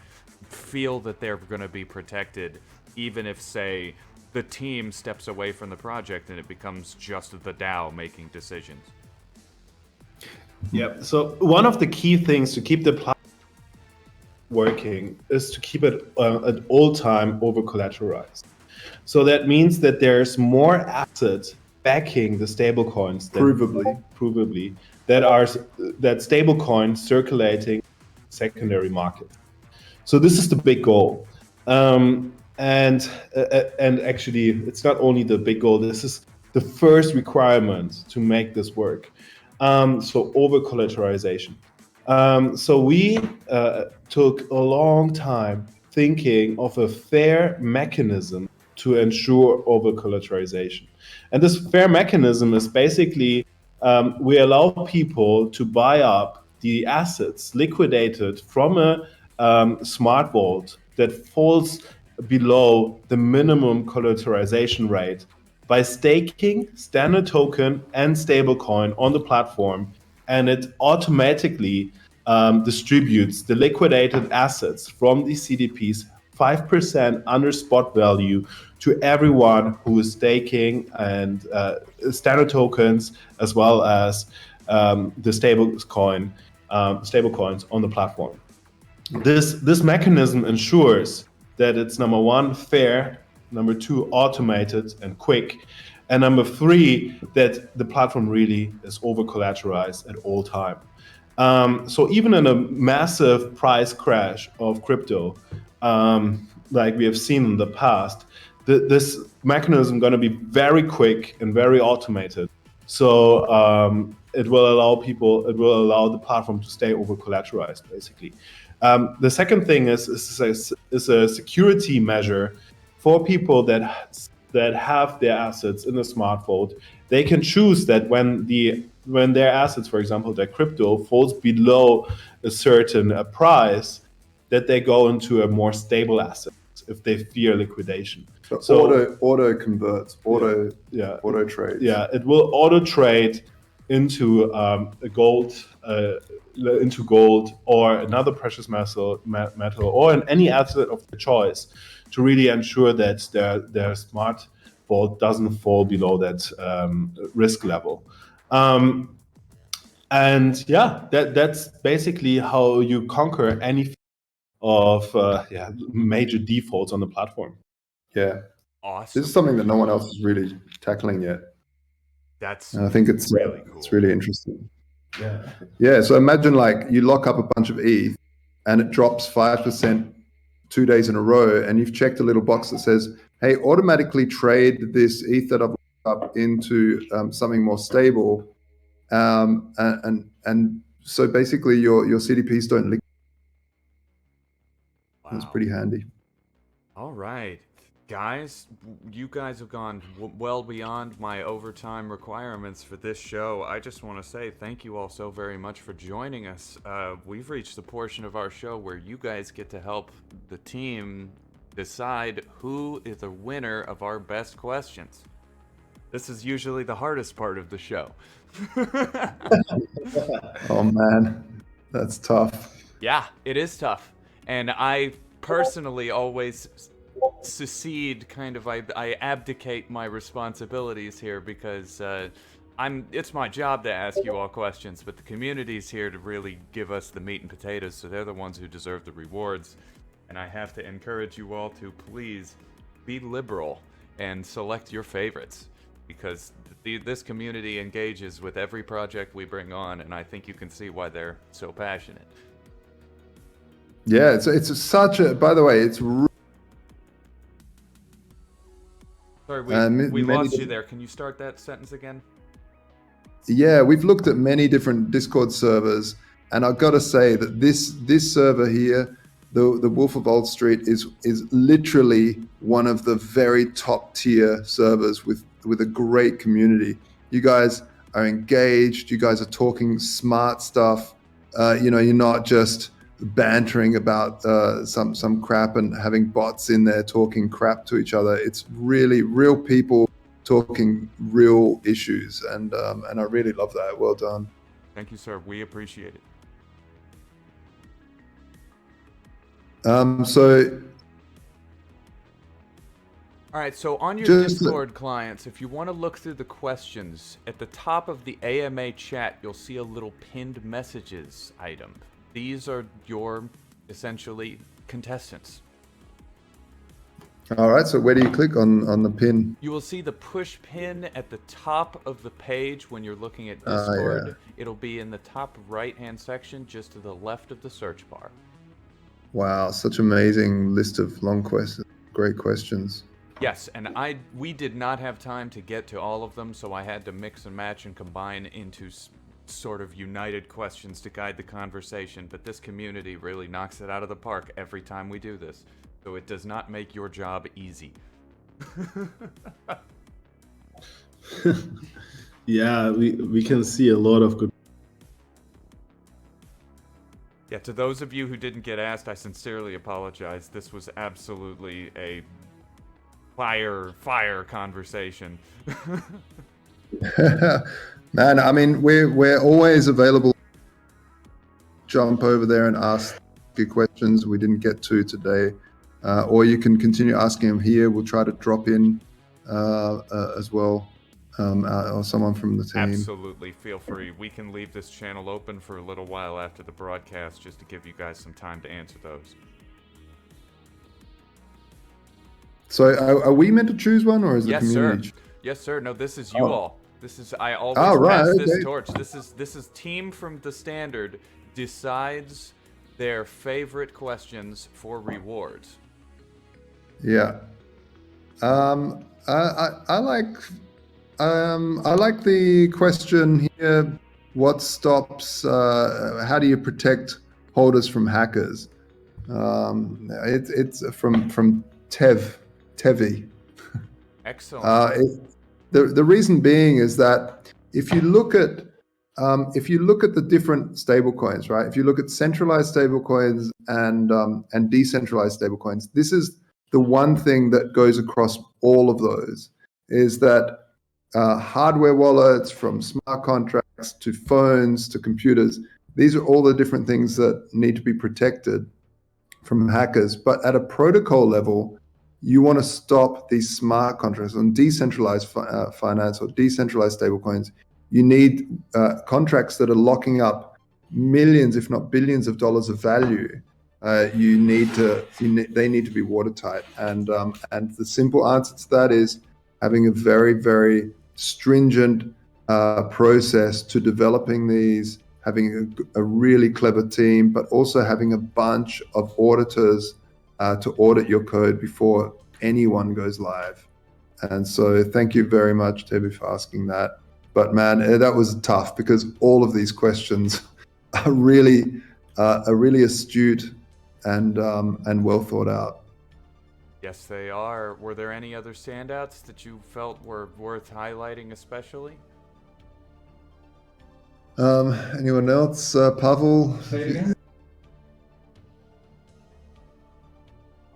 feel that they're going to be protected, even if, say, the team steps away from the project and it becomes just the DAO making decisions? Yeah. So one of the key things to keep the platform working is to keep it at all time over collateralized. So that means that there's more assets backing the stablecoins provably that stablecoins circulating secondary market. So this is the big goal. And actually, it's not only the big goal. This is the first requirement to make this work. So over collateralization. So we took a long time thinking of a fair mechanism to ensure over collateralization. And this fair mechanism is basically we allow people to buy up the assets liquidated from a smart vault that falls below the minimum collateralization rate by staking standard token and stablecoin on the platform, and it automatically distributes the liquidated assets from the CDPs 5% under spot value to everyone who is staking and standard tokens, as well as the stablecoins on the platform. This mechanism ensures that it's, number one, fair, number two, automated and quick, and number three, that the platform really is over collateralized at all time. So even in a massive price crash of crypto, like we have seen in the past, this mechanism is going to be very quick and very automated. So it will allow the platform to stay over collateralized, basically. The second thing is a security measure for people that have their assets in a smart vault. They can choose that when their assets, for example, their crypto, falls below a certain price, that they go into a more stable asset if they fear liquidation. So auto converts, auto trades. Yeah, it will auto trade into gold or another precious metal or in any asset of their choice, to really ensure that their smart vault doesn't fall below that risk level. And yeah, that's basically how you conquer any of major defaults on the platform. Yeah. Awesome. This is something that no one else is really tackling yet. And I think it's really cool. It's really interesting. Yeah. Yeah. So imagine like you lock up a bunch of ETH and it drops 5% 2 days in a row, and you've checked a little box that says, "Hey, automatically trade this ETH that I've locked up into something more stable," and so basically your CDPs don't leak. Wow. That's pretty handy. All right. Guys, you guys have gone well beyond my overtime requirements for this show. I just want to say thank you all so very much for joining us. We've reached the portion of our show where you guys get to help the team decide who is the winner of our best questions. This is usually the hardest part of the show. Oh man, that's tough. Yeah, it is tough. And I personally always secede, kind of, I abdicate my responsibilities here because it's my job to ask you all questions, but the community's here to really give us the meat and potatoes, so they're the ones who deserve the rewards. And I have to encourage you all to please be liberal and select your favorites, because this community engages with every project we bring on, and I think you can see why they're so passionate. Yeah, it's such a. By the way, it's. Sorry, we lost you there. Can you start that sentence again? Yeah, we've looked at many different Discord servers, And I've got to say that this server here, the Wolf of Wall Street, is literally one of the very top tier servers with a great community. You guys are engaged. You guys are talking smart stuff. You're not just bantering about some crap and having bots in there talking crap to each other. It's really real people talking real issues, and I really love that. Well done. Thank you, sir. We appreciate it. So. All right, so on your Discord clients, if you want to look through the questions, at the top of the AMA chat, you'll see a little pinned messages item. These are your, essentially, contestants. All right, so where do you click on the pin? You will see the push pin at the top of the page when you're looking at Discord. Yeah. It'll be in the top right-hand section, just to the left of the search bar. Wow, such amazing list of long questions, great questions. Yes, and we did not have time to get to all of them, so I had to mix and match and combine into sort of united questions to guide the conversation, but this community really knocks it out of the park every time we do this, so it does not make your job easy. Yeah, we can see a lot of good. Yeah, to those of you who didn't get asked, I sincerely apologize. This was absolutely a fire conversation. Man, I mean, we're always available. Jump over there and ask your questions we didn't get to today, or you can continue asking them here. We'll try to drop in as well, or someone from the team. Absolutely, feel free. We can leave this channel open for a little while after the broadcast just to give you guys some time to answer those. So are we meant to choose one, or is the community? Yes, sir. No, this is you all. This is I always pass this torch. This is team from TheStandard decides their favorite questions for rewards. Yeah. I like the question here. What stops? How do you protect holders from hackers? It's from Tevi. Excellent. The reason being is that if you look at the different stablecoins, right? If you look at centralized stablecoins and decentralized stablecoins, this is the one thing that goes across all of those, is that hardware wallets, from smart contracts to phones to computers, these are all the different things that need to be protected from hackers. But at a protocol level, you want to stop these smart contracts on decentralized finance or decentralized stablecoins. You need contracts that are locking up millions, if not billions, of dollars of value. They need to be watertight. And the simple answer to that is having a very, very stringent process to developing these, having a really clever team, but also having a bunch of auditors to audit your code before anyone goes live. And so thank you very much, Debbie, for asking that. But man, that was tough, because all of these questions are really astute and well thought out. Yes, they are. Were there any other standouts that you felt were worth highlighting especially? Anyone else? Pavel? Say it again.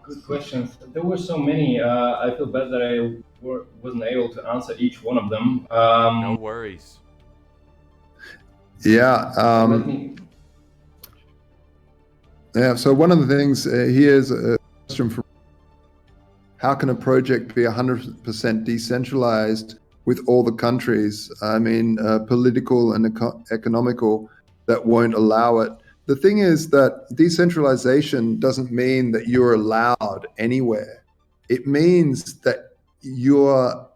Good questions. There were so many. I feel bad that I wasn't able to answer each one of them. No worries. Yeah. Yeah. So one of the things here's a question from: how can a project be 100% decentralized with all the countries? I mean, political and economical, that won't allow it. The thing is that decentralization doesn't mean that you're allowed anywhere. It means that you're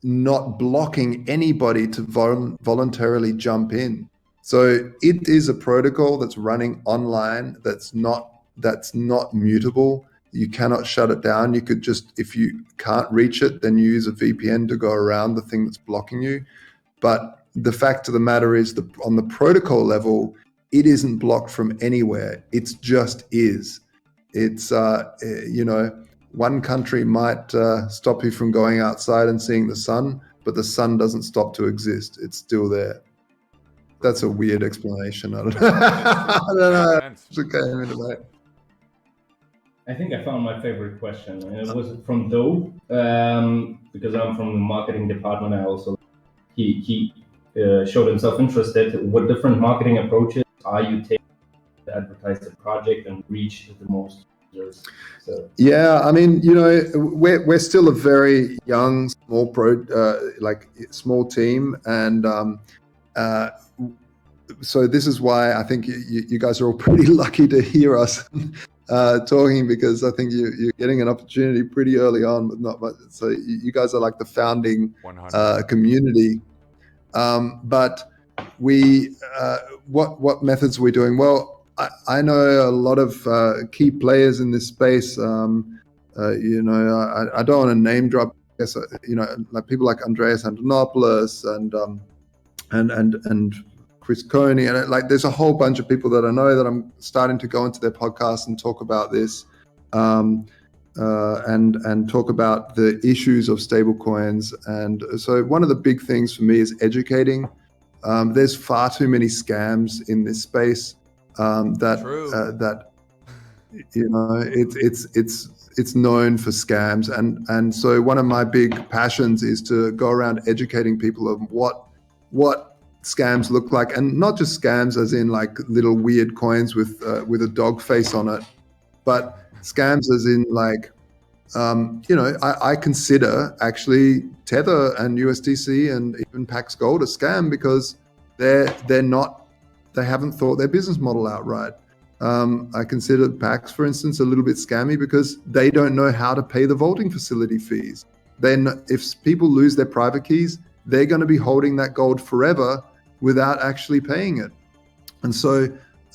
not blocking anybody to voluntarily jump in. So it is a protocol that's running online, that's not mutable. You cannot shut it down. You could just, if you can't reach it, then you use a VPN to go around the thing that's blocking you. But the fact of the matter is, on the protocol level, it isn't blocked from anywhere. It's just is. It's, one country might stop you from going outside and seeing the sun, but the sun doesn't stop to exist. It's still there. That's a weird explanation. I don't know. I don't know. It came into that. I think I found my favorite question, and it was from Doe, because I'm from the marketing department. I also he showed himself interested. What different marketing approaches are you taking to advertise the project and reach the most users? So yeah, I mean, we're still a very young, small team, and so this is why I think you guys are all pretty lucky to hear us talking, because I think you're getting an opportunity pretty early on, but not much. So you guys are like the founding community. But what methods are we doing? Well, I know a lot of key players in this space. I don't want to name drop. I guess, like people like Andreas Antonopoulos and Chris Coney, and there's a whole bunch of people that I know that I'm starting to go into their podcasts and talk about this, and talk about the issues of stablecoins. And so one of the big things for me is educating. There's far too many scams in this space it's known for scams, and so one of my big passions is to go around educating people of what scams look like, and not just scams as in like little weird coins with a dog face on it, but scams as in like I consider actually Tether and USDC and even Pax Gold a scam, because they haven't thought their business model out right. I consider Pax, for instance, a little bit scammy because they don't know how to pay the vaulting facility fees. Then if people lose their private keys, they're going to be holding that gold forever without actually paying it. And so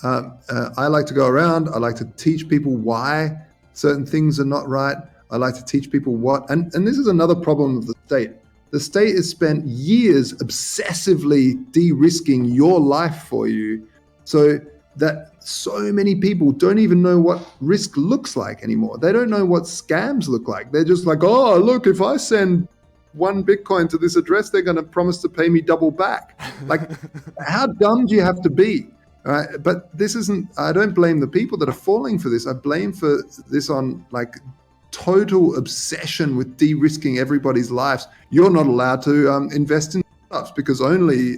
I like to go around. I like to teach people why certain things are not right. I like to teach people and this is another problem of the state. The state has spent years obsessively de-risking your life for you, so that so many people don't even know what risk looks like anymore. They don't know what scams look like. They're just like, oh, look, if I send 1 Bitcoin to this address, they're going to promise to pay me double back. Like, how dumb do you have to be? Right? But this isn't, I don't blame the people that are falling for this. I blame for this on like total obsession with de-risking everybody's lives. You're not allowed to invest in startups because only,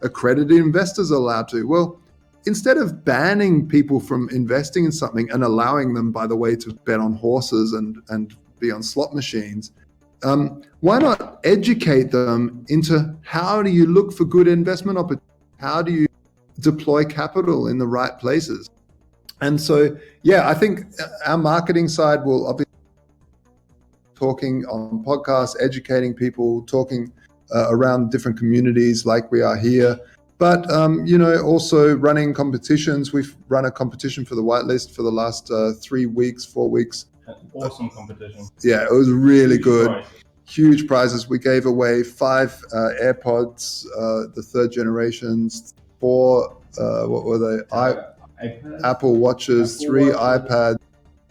accredited investors are allowed to. Well, instead of banning people from investing in something and allowing them, by the way, to bet on horses and be on slot machines, why not educate them into how do you look for good investment opportunities? How do you deploy capital in the right places? And so, yeah, I think our marketing side will obviously be talking on podcasts, educating people, talking around different communities like we are here. But, also running competitions. We've run a competition for the Whitelist for the last 4 weeks. Awesome competition. Yeah, it was really good. Prizes. Huge prizes. We gave away 5 AirPods, the 3rd generations, 4, what were they? Apple Watches, 3 iPads.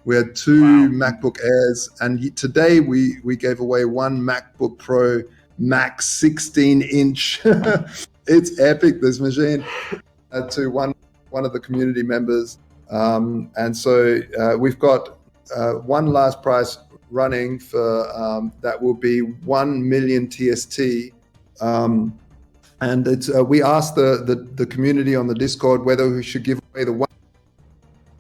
We had 2 MacBook Airs, and today we gave away 1 MacBook Pro Max 16-inch. It's epic, this machine, to one of the community members. And so we've got one last prize running for that will be 1 million TST. And it's we asked the community on the Discord whether we should give away the 1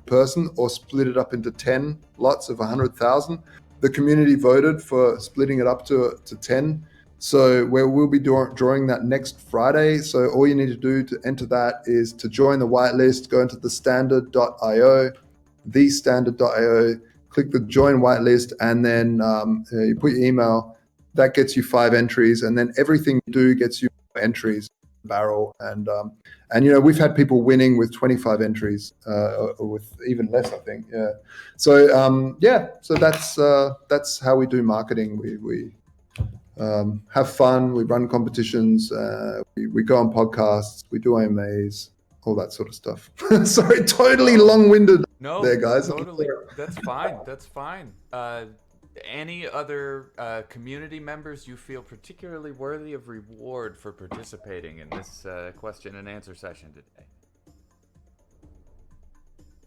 person or split it up into 10 lots of 100,000. The community voted for splitting it up to 10. So we'll be drawing that next Friday. So all you need to do to enter that is to join the whitelist, go into TheStandard.io, TheStandard.io, click the join whitelist, and then you put your email. That gets you 5 entries, and then everything you do gets you entries barrel. And we've had people winning with 25 entries, or with even less, I think. Yeah. So so that's how we do marketing. We have fun. We run competitions. We go on podcasts. We do AMAs. all that sort of stuff. Sorry, totally long-winded there, guys. Totally. That's fine. That's fine. Any other community members you feel particularly worthy of reward for participating in this question and answer session today?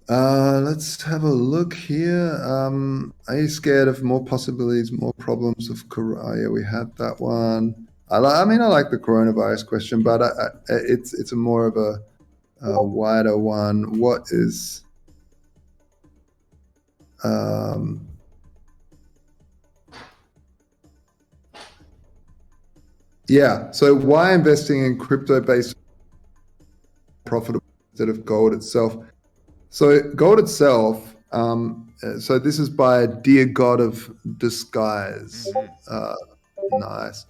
Let's have a look here. Are you scared of more possibilities, more problems of corona? Yeah, we had that one. I like the coronavirus question, but it's a more of a wider one. What is yeah, so why investing in crypto based profitable instead of gold itself? So gold itself, so this is by Dear God of Disguise. Nice.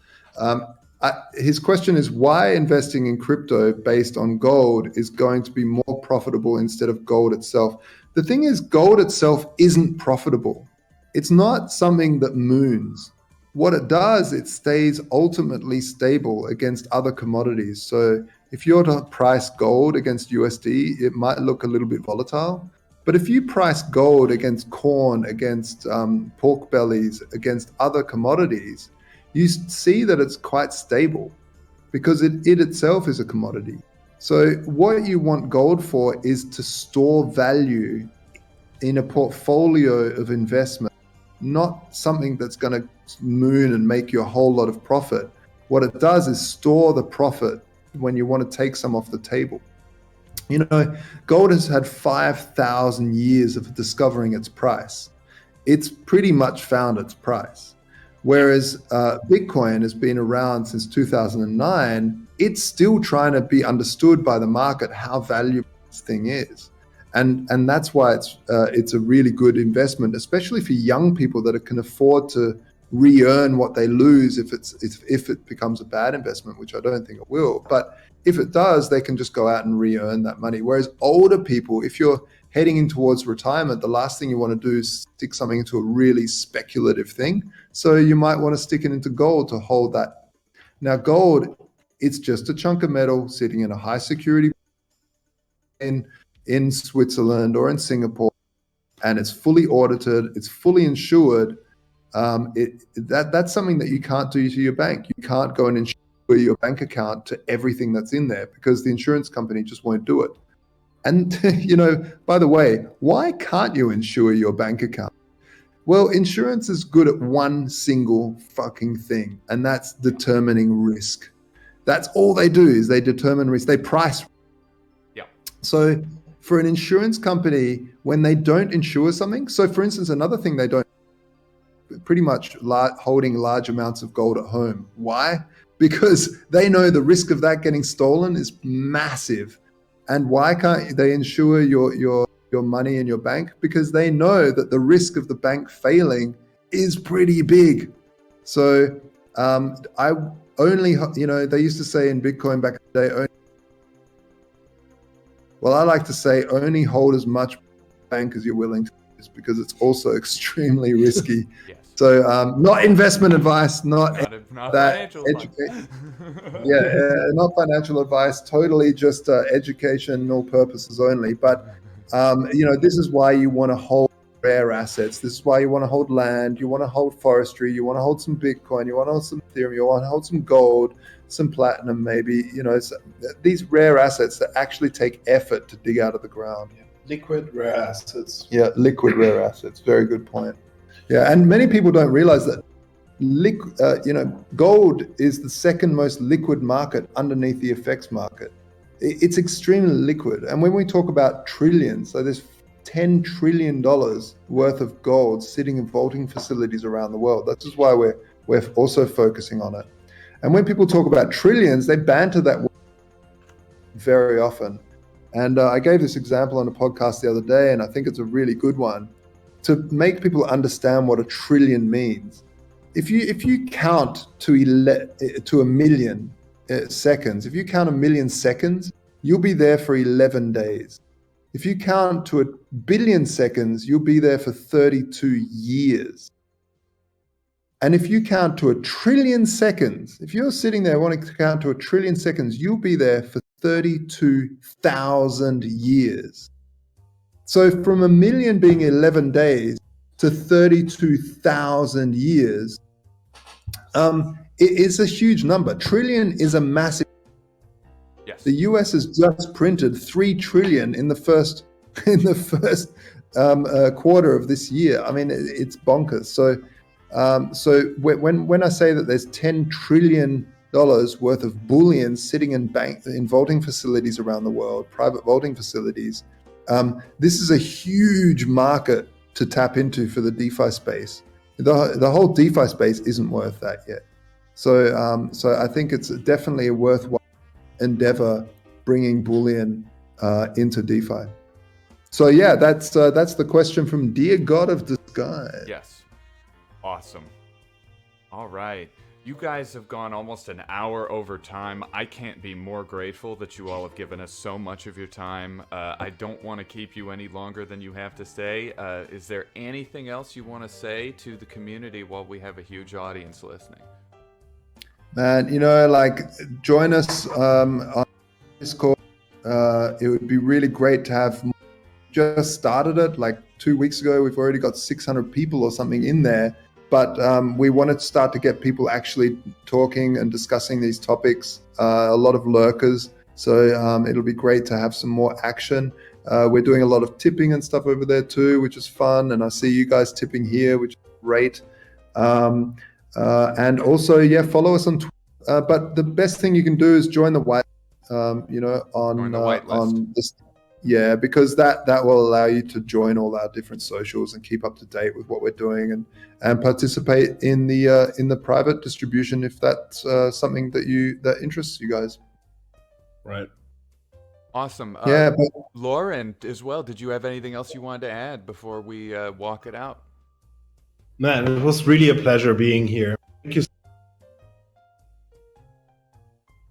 His question is why investing in crypto based on gold is going to be more profitable instead of gold itself. The thing is, gold itself isn't profitable. It's not something that moons. What it does, it stays ultimately stable against other commodities. So if you're to price gold against USD, it might look a little bit volatile. But if you price gold against corn, against pork bellies, against other commodities, you see that it's quite stable because it itself is a commodity. So what you want gold for is to store value in a portfolio of investment, not something that's going to moon and make you a whole lot of profit. What it does is store the profit when you want to take some off the table. You know, gold has had 5,000 years of discovering its price. It's pretty much found its price. Whereas Bitcoin has been around since 2009, it's still trying to be understood by the market how valuable this thing is. And that's why it's a really good investment, especially for young people that can afford to re-earn what they lose if it becomes a bad investment, which I don't think it will. But if it does, they can just go out and re-earn that money. Whereas older people, if you're heading in towards retirement, the last thing you want to do is stick something into a really speculative thing. So you might want to stick it into gold to hold that. Now, gold, it's just a chunk of metal sitting in a high security in Switzerland or in Singapore, and it's fully audited, it's fully insured. That's something that you can't do to your bank. You can't go and insure your bank account to everything that's in there because the insurance company just won't do it. And, you know, by the way, why can't you insure your bank account? Well, insurance is good at one single fucking thing, and that's determining risk. That's all they do is they determine risk. They price. Yeah. So for an insurance company, when they don't insure something, so for instance, another thing they don't, pretty much holding large amounts of gold at home. Why? Because they know the risk of that getting stolen is massive. And why can't they insure your money in your bank? Because they know that the risk of the bank failing is pretty big. So I only, you know, they used to say in Bitcoin back in the day, well, I like to say only hold as much bank as you're willing to use because it's also extremely risky. Yes. So not investment advice, not that financial advice. Not financial advice, totally just educational purposes only. But, you know, this is why you want to hold rare assets. This is why you want to hold land. You want to hold forestry. You want to hold some Bitcoin. You want to hold some Ethereum. You want to hold some gold, some platinum maybe. You know, these rare assets that actually take effort to dig out of the ground. Liquid rare assets. Yeah, liquid rare assets. Very good point. Yeah, and many people don't realize that you know, gold is the second most liquid market underneath the FX market. It's extremely liquid. And when we talk about trillions, so there's $10 trillion worth of gold sitting in vaulting facilities around the world. That's just why we're also focusing on it. And when people talk about trillions, they banter that word very often. And I gave this example on a podcast the other day, and I think it's a really good one to make people understand what a trillion means. If you count to a million seconds, if you count a million seconds, you'll be there for 11 days. If you count to a billion seconds, you'll be there for 32 years. And if you count to a trillion seconds, if you're sitting there wanting to count to a trillion seconds, you'll be there for 32,000 years. So from 1 million being 11 days to 32,000 years, it is a huge number. Trillion is a massive. Yes. The US has just printed 3 trillion in the first quarter of this year. I mean, it's bonkers. So when I say that there's $10 trillion worth of bullion sitting in vaulting facilities around the world, private vaulting facilities, this is a huge market to tap into for the DeFi space. The whole DeFi space isn't worth that yet. So I think it's definitely a worthwhile endeavor bringing bullion into DeFi. So yeah, that's the question from Dear God of the Sky. Yes. Awesome. All right. You guys have gone almost an hour over time. I can't be more grateful that you all have given us so much of your time. I don't want to keep you any longer than you have to stay. Is there anything else you want to say to the community while we have a huge audience listening? Man, join us on Discord. It would be really great to have. Just started it like 2 weeks ago. We've already got 600 people or something in there. But we wanted to start to get people actually talking and discussing these topics, a lot of lurkers. So it'll be great to have some more action. We're doing a lot of tipping and stuff over there too, which is fun. And I see you guys tipping here, which is great. And also, follow us on Twitter. But the best thing you can do is join the Whitelist, on this. Yeah, because that will allow you to join all our different socials and keep up to date with what we're doing and participate in the private distribution if that's something that interests you guys. Right. Awesome. Yeah. Lauren, as well, did you have anything else you wanted to add before we walk it out? Man, it was really a pleasure being here. Thank you.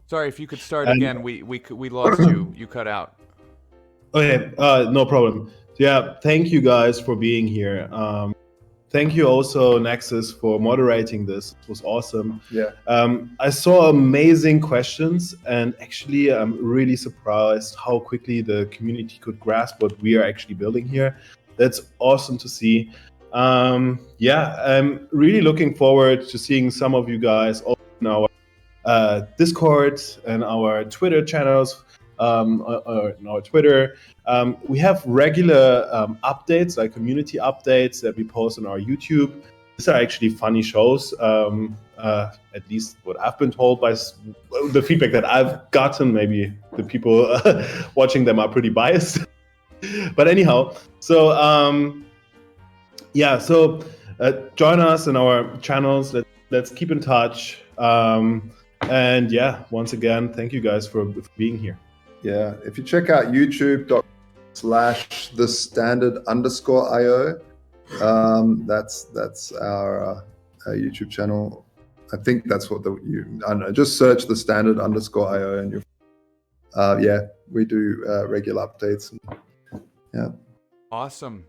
Sorry, if you could start again. We lost you. You cut out. Okay, no problem. Yeah, thank you guys for being here. Thank you also, Nexus, for moderating this. It was awesome. Yeah. I saw amazing questions, and actually I'm really surprised how quickly the community could grasp what we are actually building here. That's awesome to see. I'm really looking forward to seeing some of you guys also in our Discord and our Twitter channels. On our Twitter, we have regular updates, like community updates that we post on our YouTube. These are actually funny shows, at least what I've been told by the feedback that I've gotten. Maybe the people watching them are pretty biased. But anyhow, so join us in our channels. Let's keep in touch. And yeah, once again, thank you guys for being here. Yeah, if you check out youtube.com/TheStandard_IO, that's our YouTube channel. I think that's what I don't know. Just search TheStandard_IO and we do regular updates. Yeah. Awesome.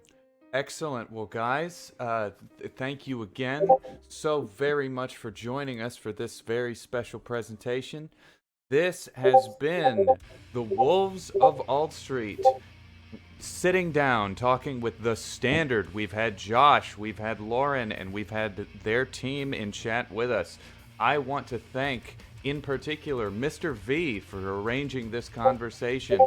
Excellent. Well, guys, thank you again so very much for joining us for this very special presentation. This has been the Wolves of Alt Street, sitting down, talking with The Standard. We've had Josh, we've had Lauren, and we've had their team in chat with us. I want to thank, in particular, Mr. V for arranging this conversation,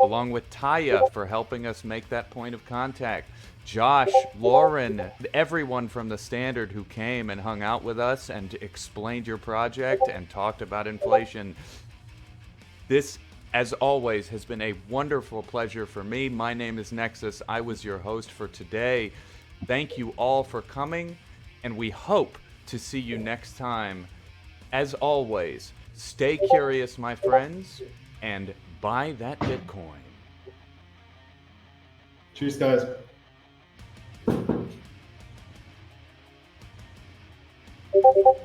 along with Taya for helping us make that point of contact. Josh, Lauren, everyone from The Standard who came and hung out with us and explained your project and talked about inflation. This, as always, has been a wonderful pleasure for me. My name is Nexus. I was your host for today. Thank you all for coming, and we hope to see you next time. As always, stay curious, my friends, and buy that Bitcoin. Cheers, guys. Thank you.